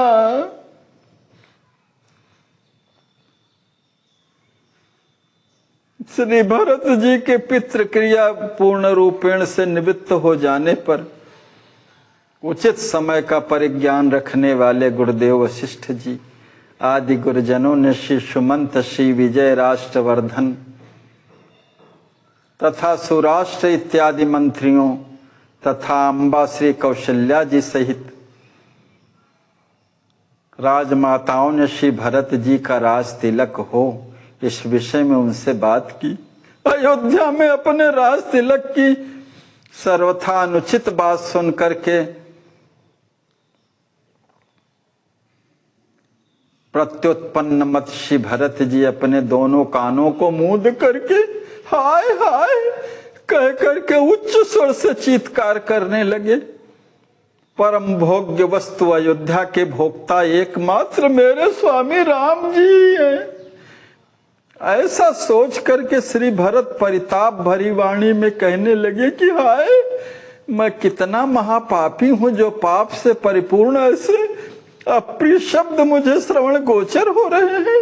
श्री भरत जी के पितृ क्रिया पूर्ण रूपेण से निवृत्त हो जाने पर उचित समय का परिज्ञान रखने वाले गुरुदेव वशिष्ठ जी आदि गुरुजनों ने श्री सुमंत श्री विजय राष्ट्रवर्धन तथा सुराष्ट्र इत्यादि मंत्रियों तथा अम्बा श्री कौशल्या जी सहित राजमाताओं ने श्री भरत जी का राज तिलक हो इस विषय में उनसे बात की। अयोध्या में अपने राज तिलक की सर्वथा अनुचित बात सुन करके प्रत्युत्पन्न मत श्री भरत जी अपने दोनों कानों को मूंद करके हाय हाय कह करके उच्च स्वर से चीत्कार करने लगे। परम भोग्य वस्तु अयोध्या के भोक्ता एकमात्र मेरे स्वामी राम जी हैं। ऐसा सोच करके श्री भरत परिताप भरी वाणी में कहने लगे कि हाय मैं कितना महापापी हूं जो पाप से परिपूर्ण ऐसे अप्रिय शब्द मुझे श्रवण गोचर हो रहे हैं।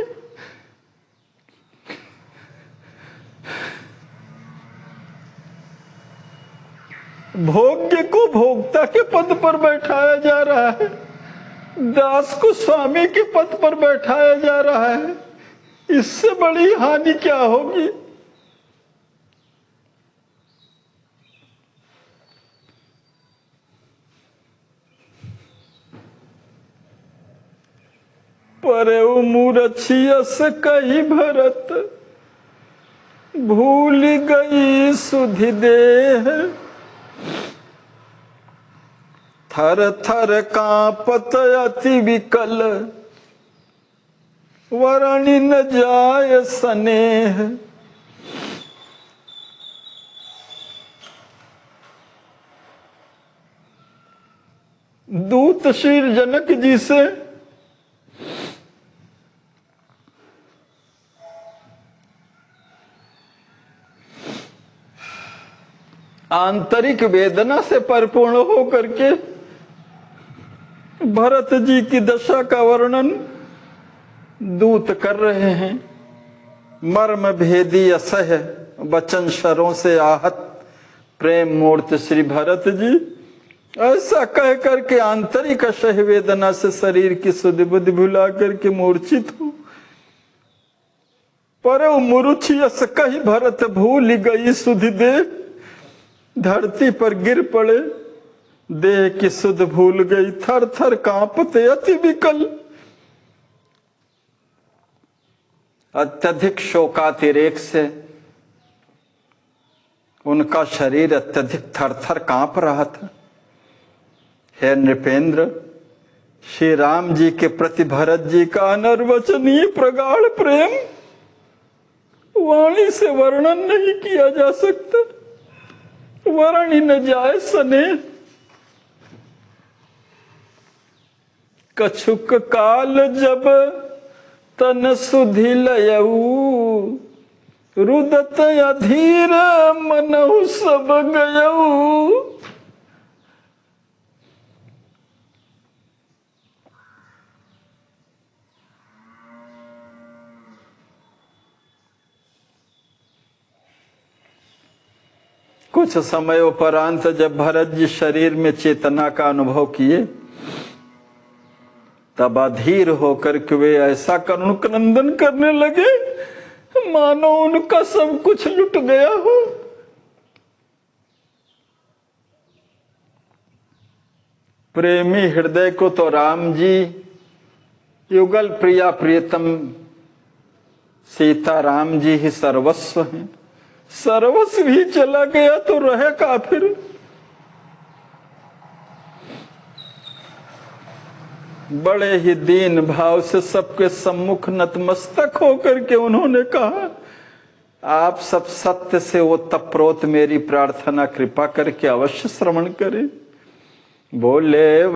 भोग्य को भोक्ता के पद पर बैठाया जा रहा है, दास को स्वामी के पद पर बैठाया जा रहा है, इससे बड़ी हानि क्या होगी। परे मूरछियस कही भरत भूल गई सुधि देह थर थर कांपत अति विकल वरणी न जाय स्नेह। दूत श्री जनक जी से आंतरिक वेदना से परिपूर्ण होकर के भरत जी की दशा का वर्णन दूत कर रहे हैं। मर्म भेदी असह्य वचन शरों से आहत प्रेम मूर्त श्री भरत जी ऐसा कह करके आंतरिक असह्य वेदना से शरीर की सुधि बुद्धि भुला करके मूर्छित हो। पर मुरुछियस कही भरत भूल गई सुधि दे धरती पर गिर पड़े देह की सुध भूल गई थर थर कांपते अति विकल। अत्यधिक शोकातिरेक से उनका शरीर अत्यधिक थर थर कांप रहा था। हे नृपेंद्र श्री राम जी के प्रति भरत जी का अनर्वचनीय प्रगाढ़ प्रेम वाणी से वर्णन नहीं किया जा सकता। वरणी न जाए स्नेह कछुक काल जब तन सुधि लयऊ, रुदत अधीर मनहु सब गयऊ। कुछ समय उपरांत जब भरत जी शरीर में चेतना का अनुभव किए, तब अधीर होकर के वे ऐसा करुण क्रंदन करने लगे मानो उनका सब कुछ लुट गया हो। प्रेमी हृदय को तो राम जी युगल प्रिया प्रियतम सीता राम जी ही सर्वस्व हैं। सर्वस्व ही चला गया तो रहे का फिर। बड़े ही दीन भाव से सबके सम्मुख नतमस्तक होकर के उन्होंने कहा, आप सब सत्य से वो तप्रोत मेरी प्रार्थना कृपा करके अवश्य श्रवण करें। बोले